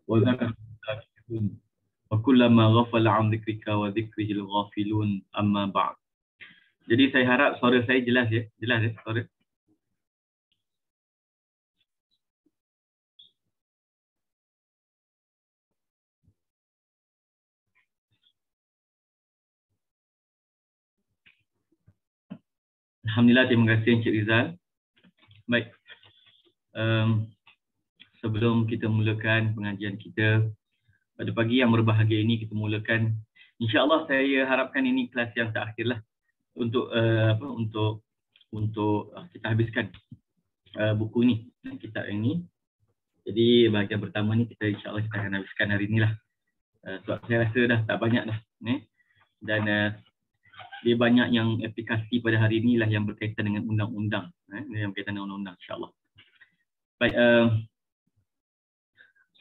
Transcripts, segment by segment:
وذكرون وكلما غفل عن ذكرك وذكره الغافلون أما بعد. Jadi saya harap suara saya jelas ya? Jelas ya suara? Alhamdulillah, terima kasih Encik Rizal. Baik, sebelum kita mulakan pengajian kita pada pagi yang berbahagia ini, kita mulakan. InsyaAllah saya harapkan ini kelas yang terakhir lah untuk untuk kita habiskan buku ni, kitab ini. Jadi bahagian pertama ni kita insyaAllah kita akan habiskan hari inilah. Sebab saya rasa dah tak banyak dah. Dan dia banyak yang aplikasi pada hari inilah yang berkaitan dengan undang-undang. Yang berkaitan dengan undang-undang insyaAllah. Baik,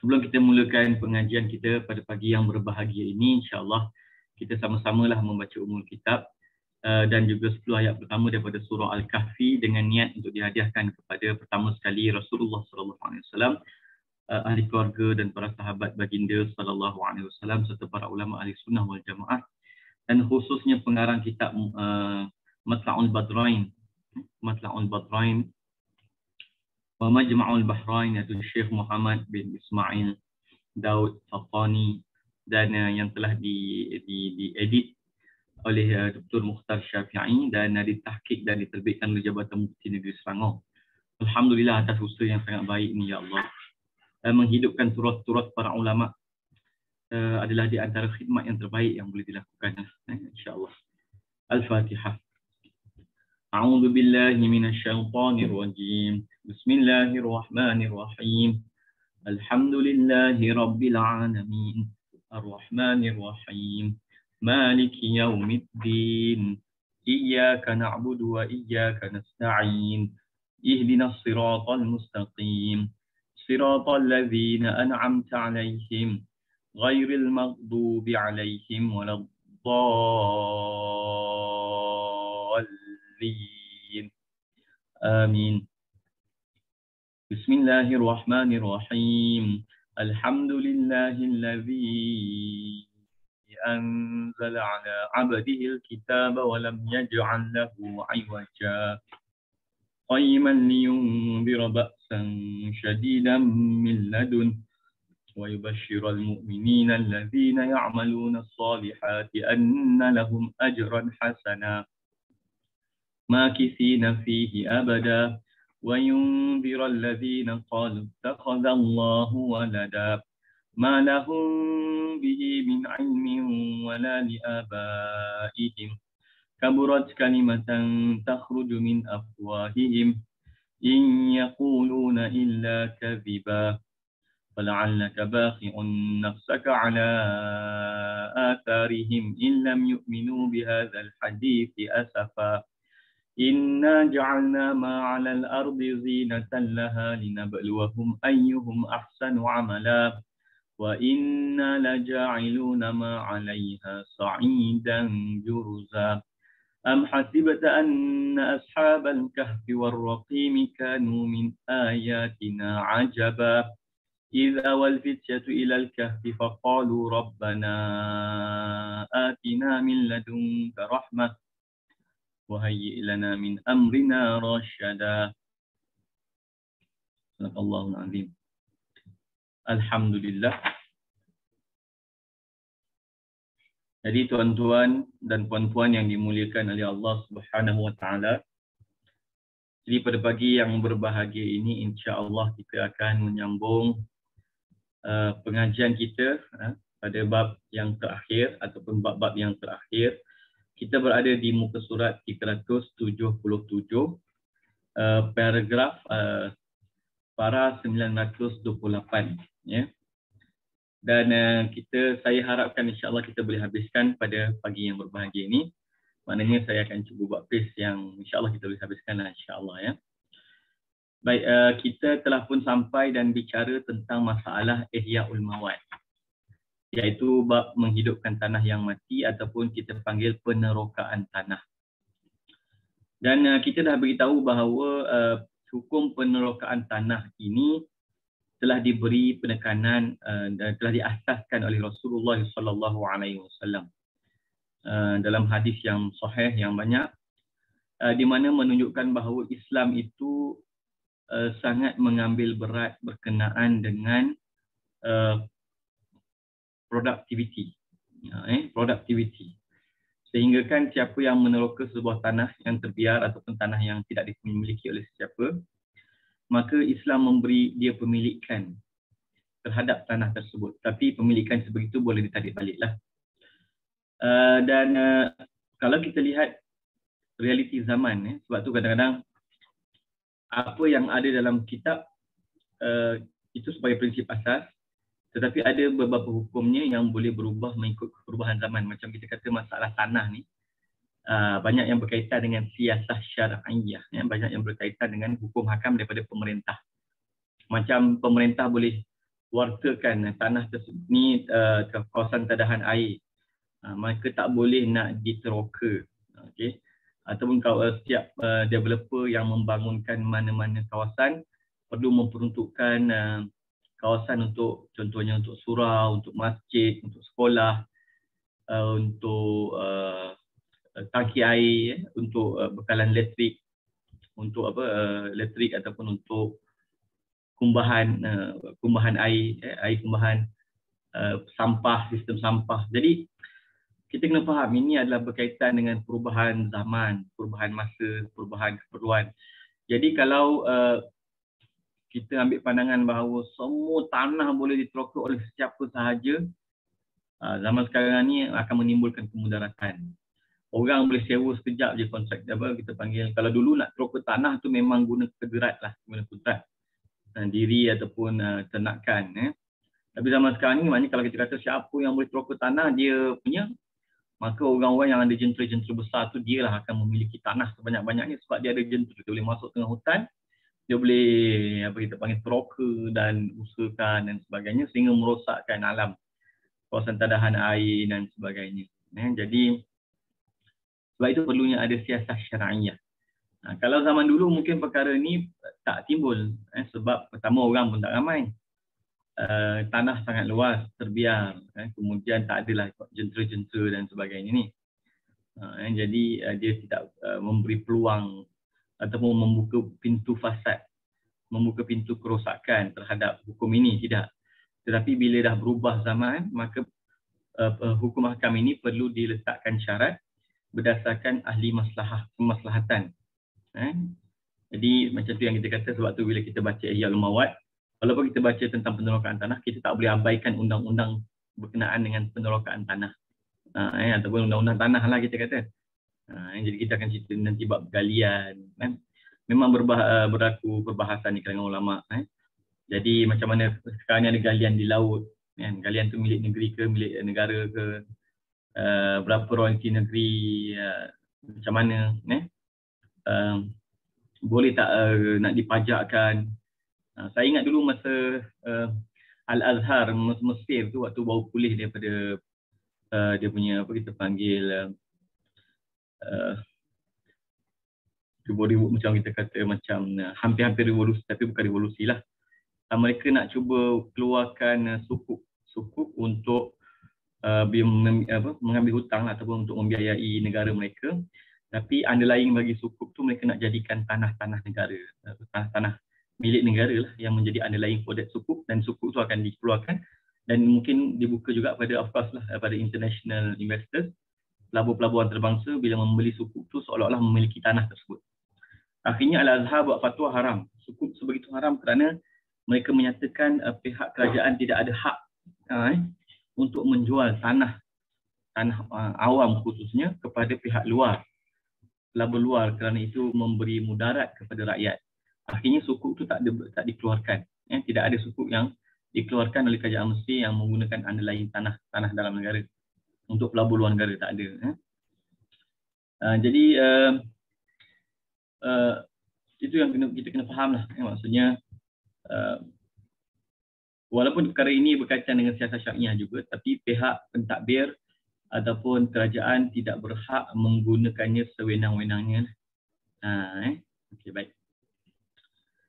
sebelum kita mulakan pengajian kita pada pagi yang berbahagia ini, insyaAllah kita sama-samalah membaca umul kitab dan juga 10 ayat pertama daripada surah Al-Kahfi dengan niat untuk dihadiahkan kepada pertama sekali Rasulullah SAW, ahli keluarga dan para sahabat baginda SAW serta para ulama ahli sunnah wal jamaah, dan khususnya pengarang kitab Matla'ul Badrain wa Majma'ul Bahrain, iaitu Syekh Muhammad bin Ismail Daud Faqani, dan yang telah diedit oleh Dr. Mukhtar Syafi'i dan ditahqiq dan diterbitkan oleh Jabatan Mufti Negeri Selangor. Alhamdulillah atas usaha yang sangat baik ini ya Allah. Menghidupkan turas-turas para ulama adalah di antara khidmat yang terbaik yang boleh dilakukan insya-Allah. Al-Fatihah. A'udzu billahi minasyaitonir rajim. Bismillahirrahmanirrahim. Alhamdulillahi rabbil alamin. Ar-Rahmanir Rahim. Maliki yaumiddin. Iyyaka na'budu wa iyyaka nasta'in. Ihdinas siratal mustaqim. Siratal ladzina an'amta 'alaihim ghairil maghdubi 'alaihim waladdallin. Amin. Bismillahirrahmanirrahim. Alhamdulillahilladzi anzala 'ala 'abdihi al-kitaba wa lam yaj'al lahu 'iwaja. Qayyiman liyunzira ba'san shadidan min ladun wa yubashshiral mu'minina alladzina ya'maluna as-salihati anna lahum ajran hasana makithina fihi abada wa yunzira alladzina qalu ittakhadallahu walada ma lahum bihi min 'ilmin wala li abaihim kaburat kalimatan takhruju min afwahihim in yaquluna illa kadhiba fala'allaka bakhi'un nafsaka 'ala atharihim in lam yu'minu bihadzal hadithi asafa inna ja'alna ma 'alal ardi zinatan laha linabluwahum ayyuhum ahsanu 'amala wa inna laja'iluna ma 'alayha sa'idan jurza. أم حسبت أن أصحاب الكهف والرقيم كانوا من آياتنا عجبا إذ أوى الفتية إلى الكهف فقالوا ربنا آتنا من لدنك رحمة وهيئ لنا من أمرنا رشدا. صدق الله العظيم. Alhamdulillah. Jadi tuan-tuan dan puan-puan yang dimuliakan oleh Allah Subhanahu wa taala, jadi pada pagi yang berbahagia ini insya-Allah kita akan menyambung pengajian kita pada bab yang terakhir ataupun bab-bab yang terakhir. Kita berada di muka surat 377, paragraf para 928 ya. Dan saya harapkan insya-Allah kita boleh habiskan pada pagi yang berbahagia ini. Maknanya saya akan cuba buat pace yang insya-Allah kita boleh habiskan insya-Allah ya. Baik, kita telah pun sampai dan bicara tentang masalah Ihya'ul Mawad, iaitu bab menghidupkan tanah yang mati ataupun kita panggil penerokaan tanah. Dan kita dah beritahu bahawa hukum penerokaan tanah ini telah diberi penekanan dan telah diasaskan oleh Rasulullah sallallahu alaihi wasallam dalam hadis yang sahih yang banyak, di mana menunjukkan bahawa Islam itu sangat mengambil berat berkenaan dengan productivity. Productivity. Sehingga kan siapa yang meneroka sebuah tanah yang terbiar ataupun tanah yang tidak dimiliki oleh sesiapa, maka Islam memberi dia pemilikan terhadap tanah tersebut. Tapi pemilikan sebegitu boleh ditarik baliklah. Dan kalau kita lihat realiti zaman, sebab tu kadang-kadang apa yang ada dalam kitab itu sebagai prinsip asas, tetapi ada beberapa hukumnya yang boleh berubah mengikut perubahan zaman. Macam kita kata masalah tanah ni, banyak yang berkaitan dengan siasah syar'iyah, banyak yang berkaitan dengan hukum hakam daripada pemerintah. Macam pemerintah boleh wartakan tanah tersebut ni kawasan tadahan air, maka tak boleh nak diteroka. Okey. Ataupun kalau setiap developer yang membangunkan mana-mana kawasan perlu memperuntukkan kawasan untuk, contohnya untuk surau, untuk masjid, untuk sekolah, untuk tangki air, untuk bekalan elektrik, untuk elektrik ataupun untuk kumbahan air, air kumbahan, sampah, sistem sampah. Jadi kita kena faham ini adalah berkaitan dengan perubahan zaman, perubahan masa, perubahan keperluan. Jadi kalau kita ambil pandangan bahawa semua tanah boleh diteroka oleh sesiapa sahaja, zaman sekarang ni akan menimbulkan kemudaratan. Orang boleh sewa sekejap je kontrak kita panggil. Kalau dulu nak teroka tanah tu memang guna kegerat lah, guna kudrat diri ataupun ternakan. Tapi zaman sekarang ni maknanya kalau kita kata siapa yang boleh teroka tanah dia punya, maka orang-orang yang ada jentera-jentera besar tu dia lah akan memiliki tanah sebanyak-banyaknya sebab dia ada jentera. Dia boleh masuk tengah hutan, dia boleh kita panggil teroka dan usahakan dan sebagainya sehingga merosakkan alam, kawasan tadahan air dan sebagainya. Jadi sebab itu perlunya ada siasah syar'iyah. Kalau zaman dulu mungkin perkara ni tak timbul, sebab pertama orang pun tak ramai, tanah sangat luas, terbiar, kemudian tak adalah jentera-jentera dan sebagainya ni. Jadi dia tidak memberi peluang ataupun membuka pintu fasad, membuka pintu kerosakan terhadap hukum ini, tidak. Tetapi bila dah berubah zaman, maka hukum hakam ini perlu diletakkan syarat berdasarkan ahli kemaslahatan. Jadi macam tu yang kita kata, sebab tu bila kita baca Ihya Ulumawat, walaupun kita baca tentang penerokaan tanah, kita tak boleh abaikan undang-undang berkenaan dengan penerokaan tanah. Ataupun undang-undang tanah lah kita kata. Jadi kita akan cerita nanti bab galian. Memang berlaku perbahasan di kalangan ulama. Jadi macam mana sekarang ni ada galian di laut. Galian tu milik negeri ke, milik negara ke, berapa royalti negeri, macam mana. Boleh tak nak dipajakkan. Saya ingat dulu masa Al-Azhar, Mesir tu, waktu baru pulih daripada dia punya kita panggil macam kita kata macam hampir-hampir revolusi, tapi bukan revolusi lah. Mereka nak cuba keluarkan sukuk untuk mengambil hutang ataupun untuk membiayai negara mereka. Tapi underlying bagi sukuk tu mereka nak jadikan tanah-tanah negara, tanah-tanah milik negara lah yang menjadi underlying for that sukuk, dan sukuk tu akan dikeluarkan dan mungkin dibuka juga pada, of course lah, pada international investors, pelabuhan terbangsa bila membeli sukuk tu seolah-olah memiliki tanah tersebut. Akhirnya Al-Azhar buat fatwa haram. Sukuk sebegitu haram kerana mereka menyatakan pihak kerajaan tidak ada hak untuk menjual tanah awam khususnya kepada pihak luar, pelabur luar, kerana itu memberi mudarat kepada rakyat. Akhirnya sukuk tu tak dikeluarkan. Tidak ada sukuk yang dikeluarkan oleh kerajaan Mesir yang menggunakan underlying tanah dalam negara. Untuk pelabur luar negara tak ada. Jadi itu yang kita kena faham lah. Maksudnya walaupun perkara ini berkaitan dengan siasat syariah juga, tapi pihak pentadbir ataupun kerajaan tidak berhak menggunakannya sewenang-wenangnya. Okey, baik.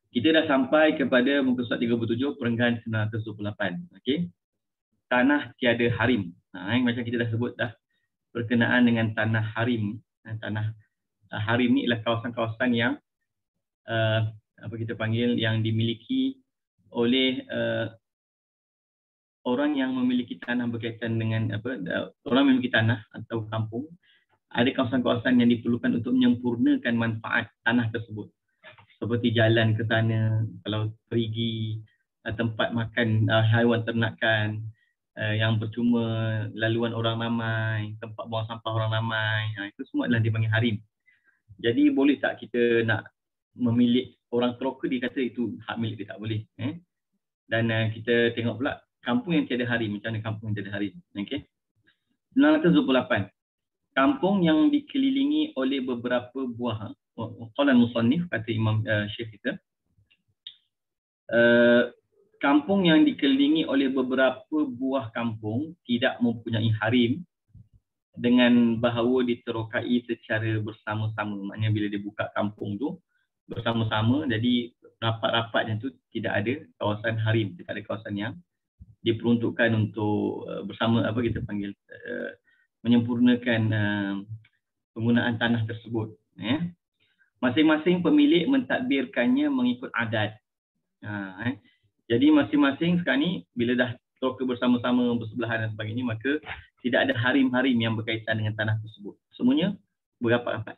Kita dah sampai kepada muka surat 37 perenggan 928. Okey. Tanah tiada harim. Macam kita dah sebut dah, berkenaan dengan tanah harim. Tanah harim ni ialah kawasan-kawasan yang apa kita panggil, yang dimiliki oleh orang yang memiliki tanah berkaitan dengan orang memiliki tanah atau kampung. Ada kawasan-kawasan yang diperlukan untuk menyempurnakan manfaat tanah tersebut. Seperti jalan ke sana, kalau perigi, tempat makan haiwan ternakan yang percuma, laluan orang ramai, tempat buang sampah orang ramai, itu semua adalah dipanggil harim. Jadi boleh tak kita nak memilih orang teroka, dia kata itu hak milik dia, tak boleh. Dan kita tengok pula kampung yang tiada harim, macam mana kampung yang tiada harim. Okey. 928. Kampung yang dikelilingi oleh beberapa buah, qalan musannif, kata Imam Syekh kita, kampung yang dikelilingi oleh beberapa buah kampung tidak mempunyai harim, dengan bahawa diterokai secara bersama-sama. Maknanya bila dia buka kampung tu bersama-sama, jadi rapat-rapatnya tu tidak ada kawasan harim, tidak ada kawasan yang diperuntukkan untuk bersama, apa kita panggil, menyempurnakan penggunaan tanah tersebut. Masing-masing pemilik mentadbirkannya mengikut adat. Jadi masing-masing sekarang ni bila dah teroka bersama-sama, bersebelahan dan sebagainya, maka tidak ada harim-harim yang berkaitan dengan tanah tersebut. Semuanya berapat-rapat.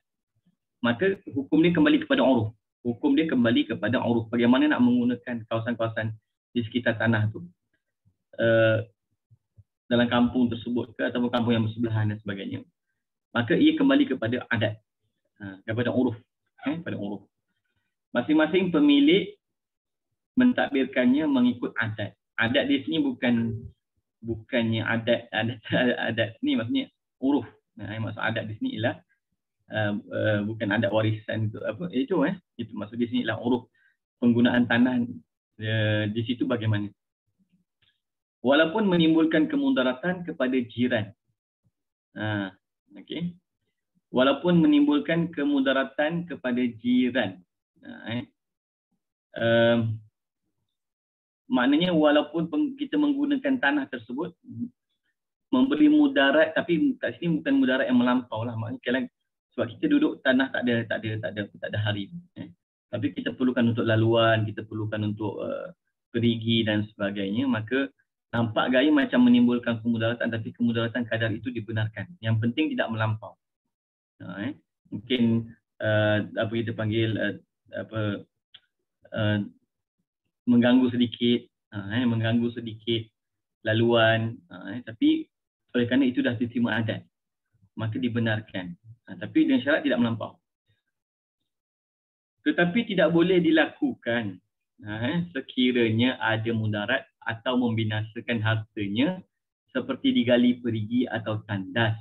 Maka hukum dia kembali kepada uruf. Hukum dia kembali kepada uruf. Bagaimana nak menggunakan kawasan-kawasan di sekitar tanah tu dalam kampung tersebut ke, ataupun kampung yang bersebelahan dan sebagainya. Maka ia kembali kepada adat, kepada uruf. Pada uruf. Masing-masing pemilik mentadbirkannya mengikut adat. Adat di sini bukannya adat ni maksudnya uruf. Maksud adat di sini ialah bukan adat warisan itu apa itu maksud di sini ialah uruf penggunaan tanah di situ bagaimana. Walaupun menimbulkan kemudaratan kepada jiran. Okey. Walaupun menimbulkan kemudaratan kepada jiran. Maknanya walaupun kita menggunakan tanah tersebut memberi mudarat, tapi kat sini bukan mudarat yang melampau lah. Maknanya sebab kita duduk tanah tak ada harim. Tapi kita perlukan untuk laluan, kita perlukan untuk perigi dan sebagainya, maka nampak gaya macam menimbulkan kemudaratan, tapi kemudaratan kadar itu dibenarkan. Yang penting tidak melampau. Mungkin apa kita panggil mengganggu sedikit laluan, tapi oleh kerana itu dah diterima adat, maka dibenarkan. Tapi dengan syarat tidak melampau. Tetapi tidak boleh dilakukan sekiranya ada mudarat atau membinasakan hartanya, seperti digali perigi atau tandas.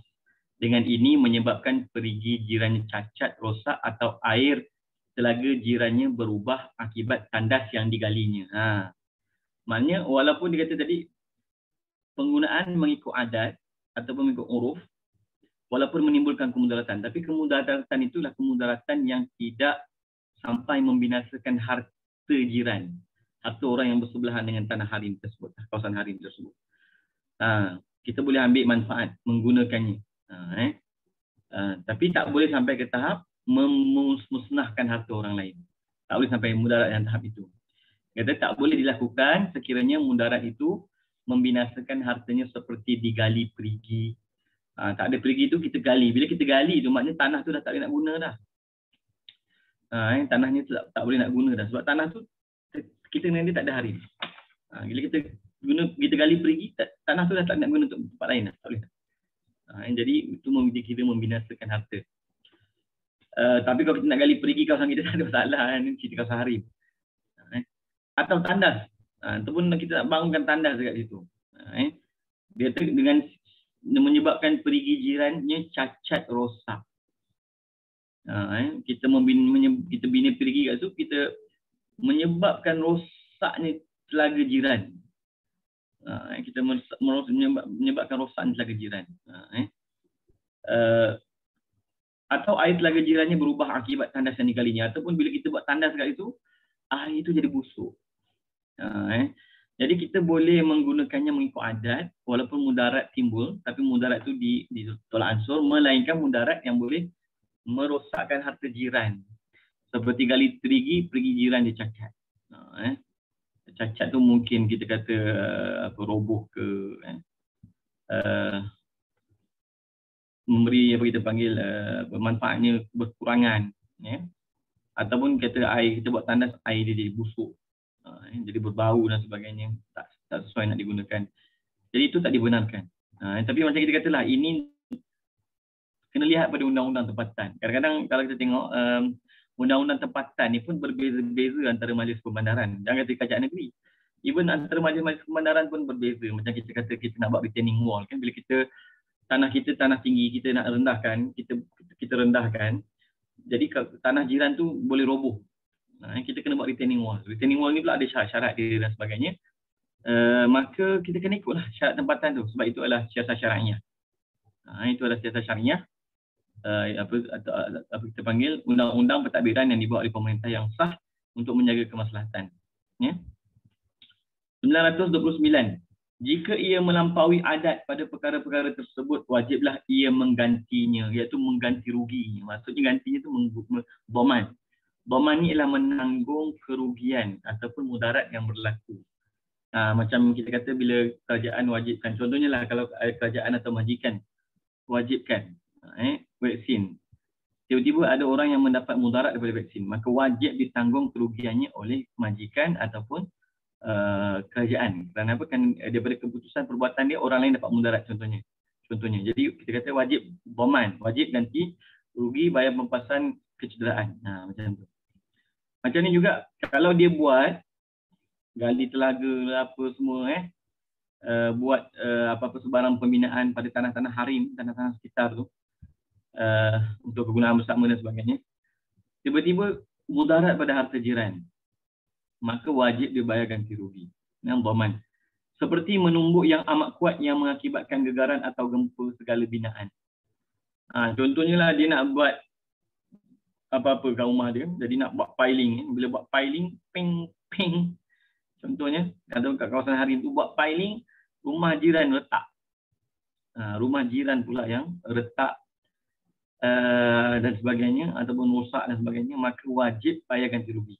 Dengan ini menyebabkan perigi jirannya cacat, rosak, atau air telaga jirannya berubah akibat tandas yang digalinya. Maknanya walaupun dia kata tadi penggunaan mengikut adat ataupun mengikut uruf, walaupun menimbulkan kemudaratan, tapi kemudaratan itulah kemudaratan yang tidak sampai membinasakan harta jiran, harta orang yang bersebelahan dengan tanah harim tersebut, kawasan harim tersebut. Kita boleh ambil manfaat menggunakannya. Tapi tak boleh sampai ke tahap memusnahkan harta orang lain. Tak boleh sampai mudarat yang tahap itu. Kata tak boleh dilakukan sekiranya mudarat itu membinasakan hartanya, seperti digali perigi. Tak ada perigi itu kita gali. Bila kita gali itu maknanya tanah tu dah tak boleh nak guna dah. Tanahnya tu tak boleh nak guna dah. Sebab tanah tu kita dengan dia tak ada harim. Bila kita gali perigi, tanah tu dah tak nak guna untuk tempat lain dah. Tak boleh. Jadi itu kira membinasakan harta. Tapi kalau kita nak gali perigi kawasan kita, tak ada masalah. Kita kawasan harim. Atau tandas. Ataupun kita nak bangunkan tandas dekat situ. Dia dengan menyebabkan perigi jirannya cacat, rosak. Kita bina perigi kat situ, kita menyebabkan rosaknya telaga jiran. Kita menyebabkan rosaknya telaga jiran. Atau air telaga jirannya berubah akibat tandas yang digalinya. Ataupun bila kita buat tandas kat itu, air itu jadi busuk. Jadi kita boleh menggunakannya mengikut adat, walaupun mudarat timbul, tapi mudarat itu ditolak ansur, melainkan mudarat yang boleh merosakkan harta jiran. Seperti gali terigi, pergi jiran dia cacat. Cacat tu mungkin kita kata roboh ke, memberi apa kita panggil manfaatnya berkurangan, ataupun kata air, kita buat tandas air dia jadi busuk, jadi berbau dan sebagainya, tak sesuai nak digunakan. Jadi itu tak dibenarkan. Tapi macam kita katalah, ini kena lihat pada undang-undang tempatan. Kadang-kadang kalau kita tengok undang-undang tempatan ni pun berbeza-beza antara majlis pembandaran. Jangan kata kerajaan negeri. Even antara majlis-majlis pembandaran pun berbeza. Macam kita kata kita nak buat retaining wall kan, bila kita tanah tinggi, kita nak rendahkan, kita rendahkan. Jadi tanah jiran tu boleh roboh. Kita kena buat retaining wall. Retaining wall ni pula ada syarat dia dan sebagainya. Maka kita kena ikutlah syarat tempatan tu, sebab itu adalah siasat syar'iah. Itu adalah siasat syar'iah. Apa kita panggil undang-undang pentadbiran yang dibuat oleh pemerintah yang sah untuk menjaga kemaslahatan. 929. Jika ia melampaui adat pada perkara-perkara tersebut, wajiblah ia menggantinya, iaitu mengganti ruginya. Maksudnya gantinya itu dhaman. Dhaman ni ialah menanggung kerugian ataupun mudarat yang berlaku. Macam kita kata bila kerajaan wajibkan, contohnya lah kalau kerajaan atau majikan wajibkan vaksin, tiba-tiba ada orang yang mendapat mudarat daripada vaksin, maka wajib ditanggung kerugiannya oleh majikan ataupun kerajaan. Kerana apa? Kan daripada keputusan perbuatan dia orang lain dapat mudarat contohnya. Jadi kita kata wajib dhaman, wajib ganti rugi bayar pempasan kecederaan. Macam tu. Macam ni juga kalau dia buat gali telaga apa semua buat apa-apa sebarang pembinaan pada tanah-tanah harim, tanah-tanah sekitar tu untuk kegunaan bersama dan sebagainya, tiba-tiba mudarat pada harta jiran, maka wajib dia bayar ganti rugi. Yang dhaman. Seperti menumbuk yang amat kuat yang mengakibatkan gegaran atau gempa segala binaan. Contohnya lah dia nak buat apa-apa kat rumah dia, jadi nak buat piling. Bila buat piling, ping. Contohnya, atau kat kawasan harim tu buat piling, rumah jiran retak. Rumah jiran pula yang retak dan sebagainya, ataupun rosak dan sebagainya, maka wajib bayar ganti rugi.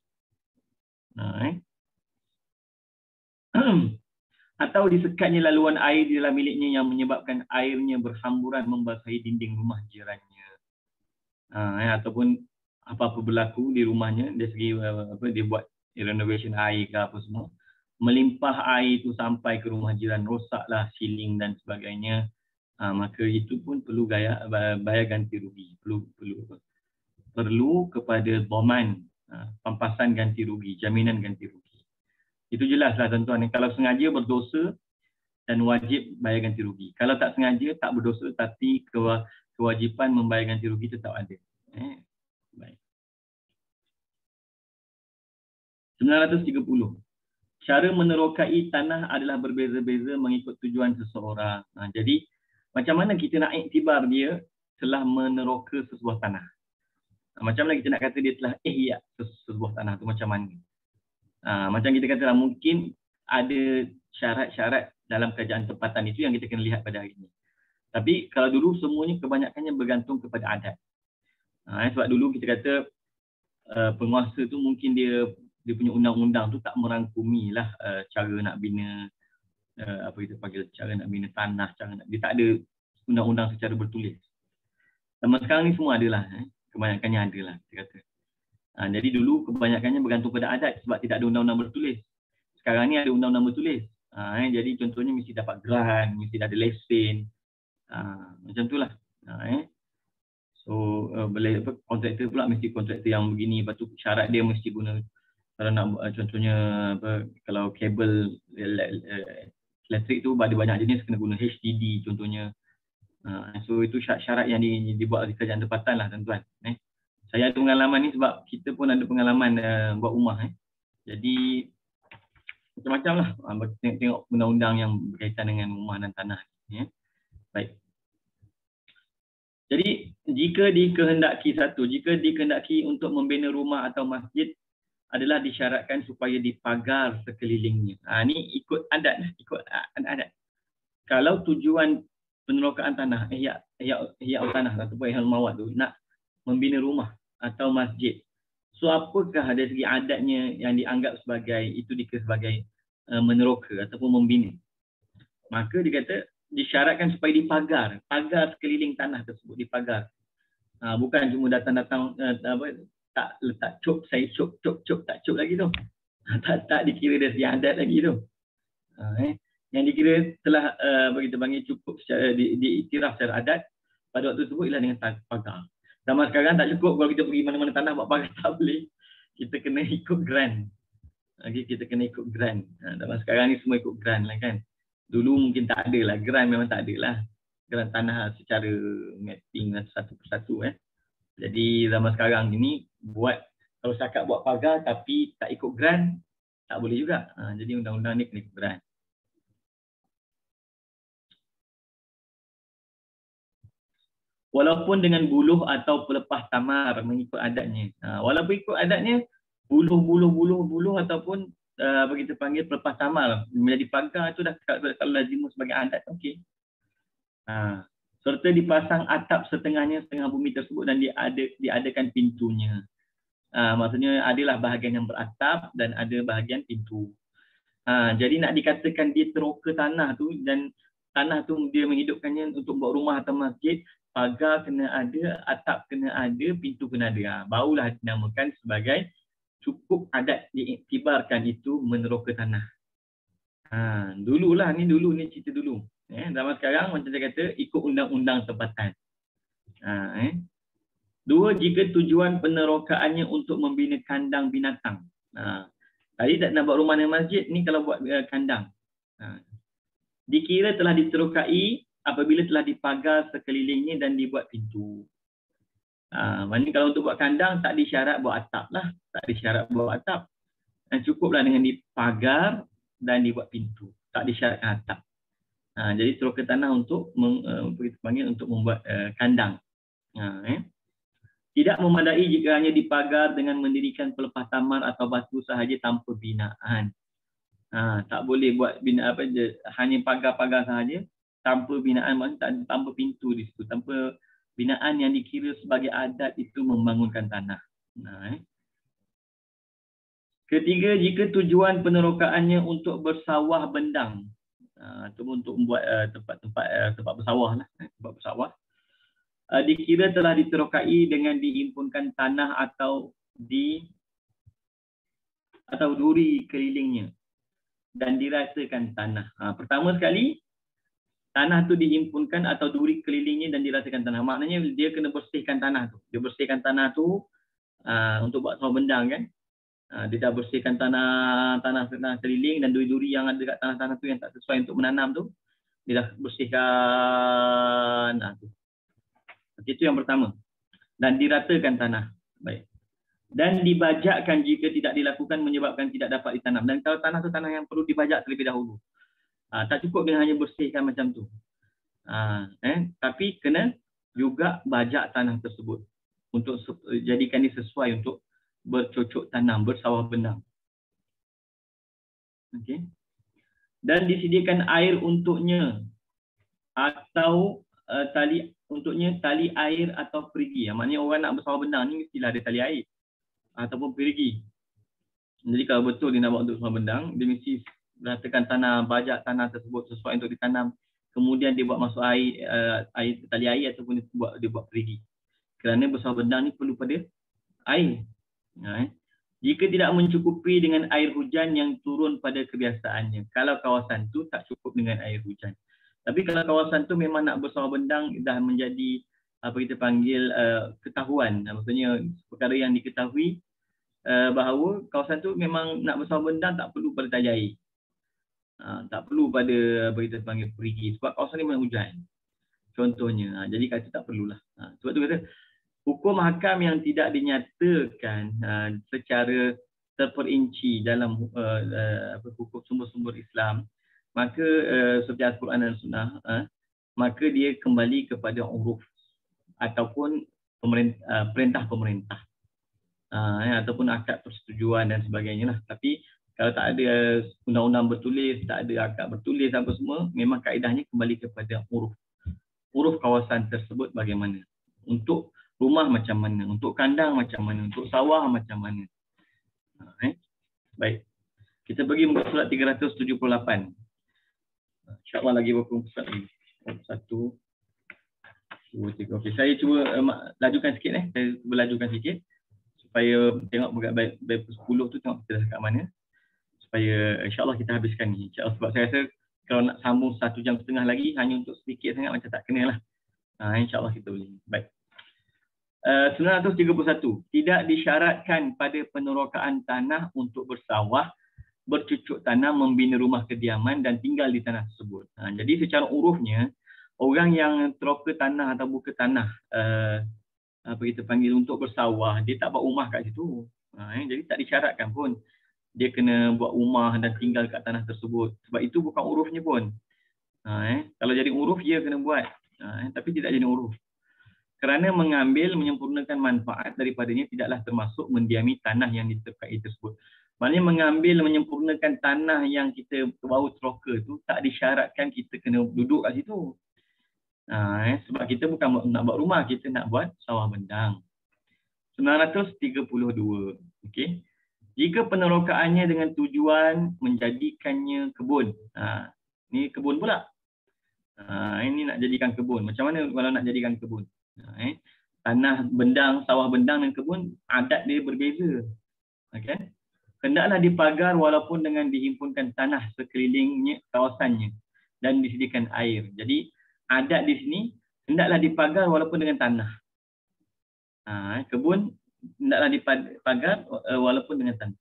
Atau disekatnya laluan air di dalam miliknya yang menyebabkan airnya berhamburan membasahi dinding rumah jirannya. Ataupun apa-apa berlaku di rumahnya dari segi dia buat renovation air ke apa semua, melimpah air itu sampai ke rumah jiran, rosaklah ceiling dan sebagainya, maka itu pun perlu bayar ganti rugi. Perlu kepada dhaman, pampasan ganti rugi, jaminan ganti rugi. Itu jelaslah tuan-tuan. Kalau sengaja berdosa dan wajib bayar ganti rugi. Kalau tak sengaja, tak berdosa tapi kewajipan membayar ganti rugi tetap ada. Baik. 930. Cara menerokai tanah adalah berbeza-beza mengikut tujuan seseorang. Jadi, macam mana kita nak iktibar dia telah meneroka sesebuah tanah? Macam mana kita nak kata dia telah ihya sesebuah tanah tu macam mana? Macam kita katalah mungkin ada syarat-syarat dalam kerajaan tempatan itu yang kita kena lihat pada hari ini. Tapi kalau dulu semuanya kebanyakannya bergantung kepada adat. Sebab dulu kita kata penguasa tu mungkin dia punya undang-undang tu tak merangkumi lah cara nak bina apa kita panggil, cara nak bina tanah, dia tak ada undang-undang secara bertulis. Zaman sekarang ni semua adalah, kebanyakannya adalah kita kata. Jadi dulu kebanyakannya bergantung pada adat sebab tidak ada undang-undang bertulis. Sekarang ni ada undang-undang bertulis. Jadi contohnya mesti dapat grant, mesti ada lesen. Macam itulah. So boleh kontraktor pula mesti kontraktor yang begini, lepas tu syarat dia mesti guna, kalau nak contohnya kalau kabel elektrik tu ada banyak jenis, kena guna HDD contohnya. So itu syarat yang dibuat oleh kerajaan tempatan lah tuan-tuan. Saya ada pengalaman ni sebab kita pun ada pengalaman buat rumah. Jadi macam-macam lah. Tengok undang-undang yang berkaitan dengan rumah dan tanah. Baik. Jadi jika dikehendaki untuk membina rumah atau masjid adalah disyaratkan supaya dipagar sekelilingnya. Ni ikut adat, ikut adat. Kalau tujuan penerokaan tanah, ihya tanah ataupun ihya mawat tu nak membina rumah atau masjid. So apakah dari segi adatnya yang dianggap sebagai itu dikira sebagai meneroka ataupun membina? Maka dia kata disyaratkan supaya dipagar, pagar sekeliling tanah tersebut dipagar. Bukan cuma datang-datang tak letak cop, saya cop tak cop lagi tu. Tak dikira dari segi adat lagi tu. Yang dikira telah bagi kita panggil cukup secara diiktiraf secara adat pada waktu tersebut ialah dengan pagar. Zaman sekarang tak cukup kalau kita pergi mana-mana tanah buat pagar, tak boleh. Kita kena ikut grant. Kita kena ikut grant. Zaman sekarang ni semua ikut grant lah kan. Dulu mungkin tak ada lah, grant memang tak ada lah. Grant tanah secara mapping satu persatu. Jadi zaman sekarang ini kalau cakap buat pagar tapi tak ikut grant, tak boleh juga. Jadi undang-undang ni kena ikut grant. Walaupun dengan buluh atau pelepas tamar mengikut adatnya. Walaupun ikut adatnya, buluh ataupun kita panggil pelepas tamar menjadi pagar itu dah kalau lazim sebagai adat, okey. Serta dipasang atap setengah bumi tersebut dan diadakan pintunya. Maksudnya adalah bahagian yang beratap dan ada bahagian pintu. Jadi nak dikatakan dia teroka tanah tu dan tanah tu dia menghidupkannya untuk buat rumah atau masjid, pagar kena ada, atap kena ada, pintu kena ada. Barulah dinamakan sebagai cukup adat diiktibarkan itu meneroka tanah. Dulu ni cerita dulu. Zaman sekarang macam saya kata ikut undang-undang tempatan. Dua, jika tujuan penerokaannya untuk membina kandang binatang. Tadi tak nak buat rumah dan masjid, ni kalau buat kandang. Dikira telah diterokai apabila telah dipagar sekelilingnya dan dibuat pintu. Maksudnya kalau untuk buat kandang tak disyarat buat atap lah. Tak disyarat buat atap. Dan cukuplah dengan dipagar dan dibuat pintu. Tak disyaratkan atap. Jadi teroka tanah untuk kita panggil untuk membuat kandang. Tidak memadai jika hanya dipagar dengan mendirikan pelepas tamar atau batu sahaja tanpa binaan. Tak boleh buat bina hanya pagar-pagar sahaja tanpa binaan, maksudnya tanpa pintu di situ, tanpa binaan yang dikira sebagai adat itu membangunkan tanah. Ketiga, jika tujuan penerokaannya untuk bersawah bendang atau untuk membuat tempat bersawah lah, tempat bersawah, dikira telah diterokai dengan dihimpunkan tanah atau duri kelilingnya dan dirasakan tanah. Pertama sekali, tanah tu dihimpunkan atau duri kelilingnya dan dirasakan tanah. Maknanya dia kena bersihkan tanah tu. Dia bersihkan tanah tu untuk buat sawah bendang kan. Dia dah bersihkan tanah keliling dan duri-duri yang ada kat tanah-tanah tu yang tak sesuai untuk menanam tu, dia dah bersihkan. Itu yang pertama. Dan diratakan tanah. Baik. Dan dibajakkan jika tidak dilakukan menyebabkan tidak dapat ditanam. Dan kalau tanah tu tanah yang perlu dibajak terlebih dahulu. Tak cukup dengan hanya bersihkan macam tu. Tapi kena juga bajak tanah tersebut untuk jadikan dia sesuai untuk bercocok tanam, bersawah bendang. Okey. Dan disediakan air untuknya atau tali air atau perigi. Maknanya orang nak bersawah bendang ni mestilah ada tali air ataupun perigi. Jadi kalau betul dia nak buat untuk bersawah bendang, dia mesti ratakan tanah, bajak tanah tersebut sesuai untuk ditanam. Kemudian dia buat masuk air tali air ataupun dia buat perigi. Kerana bersawah bendang ni perlu pada air. Jika tidak mencukupi dengan air hujan yang turun pada kebiasaannya. Kalau kawasan tu tak cukup dengan air hujan. Tapi kalau kawasan tu memang nak bersawah bendang dah menjadi apa kita panggil ketahuan. Maksudnya perkara yang diketahui bahawa kawasan tu memang nak bersawah bendang tak perlu pada taja air. Tak perlu pada apa kita panggil perigi. Sebab kawasan ni memang hujan. Contohnya. Jadi kata tak perlulah. Sebab tu kata hukum hakam yang tidak dinyatakan secara terperinci dalam hukum sumber-sumber Islam, maka seperti Al-Quran dan Sunnah, maka dia kembali kepada uruf ataupun perintah pemerintah. ataupun akad persetujuan dan sebagainya lah. Tapi kalau tak ada undang-undang bertulis, tak ada akad bertulis apa semua, memang kaedahnya kembali kepada uruf. Uruf kawasan tersebut bagaimana. Untuk rumah macam mana, untuk kandang macam mana, untuk sawah macam mana. Baik. Kita pergi muka surat 378. InsyaAllah lagi berapa muka surat lagi? 1, 2, 3. Okey, saya cuba lajukan sikit. Saya cuba lajukan sikit supaya tengok bab 10 tu tengok kita dah kat mana. Supaya insyaAllah kita habiskan ni. InsyaAllah, sebab saya rasa kalau nak sambung 1 jam setengah lagi hanya untuk sedikit sangat macam tak kena lah. InsyaAllah kita boleh. Baik. 931. Tidak disyaratkan pada penerokaan tanah untuk bersawah, bercucuk tanam, membina rumah kediaman dan tinggal di tanah tersebut. Jadi secara urufnya, orang yang teroka tanah atau buka tanah, apa kita panggil untuk bersawah, dia tak buat rumah kat situ. Jadi tak disyaratkan pun dia kena buat rumah dan tinggal kat tanah tersebut. Sebab itu bukan urufnya pun. Kalau jadi uruf, dia kena buat. Tapi tidak jadi uruf. Kerana mengambil, menyempurnakan manfaat daripadanya tidaklah termasuk mendiami tanah yang diterkai tersebut. Maknanya mengambil, menyempurnakan tanah yang kita baru teroka tu, tak disyaratkan kita kena duduk kat situ. Sebab kita bukan nak buat rumah, kita nak buat sawah bendang. 932. Okey. Jika penerokaannya dengan tujuan menjadikannya kebun. Ni kebun pula. Ini nak jadikan kebun. Macam mana kalau nak jadikan kebun? Tanah bendang, sawah bendang dan kebun, adat dia berbeza. Okey. Hendaklah dipagar walaupun dengan dihimpunkan tanah sekelilingnya kawasannya dan disediakan air. Jadi adat di sini hendaklah dipagar walaupun dengan tanah. Kebun hendaklah dipagar walaupun dengan tanah.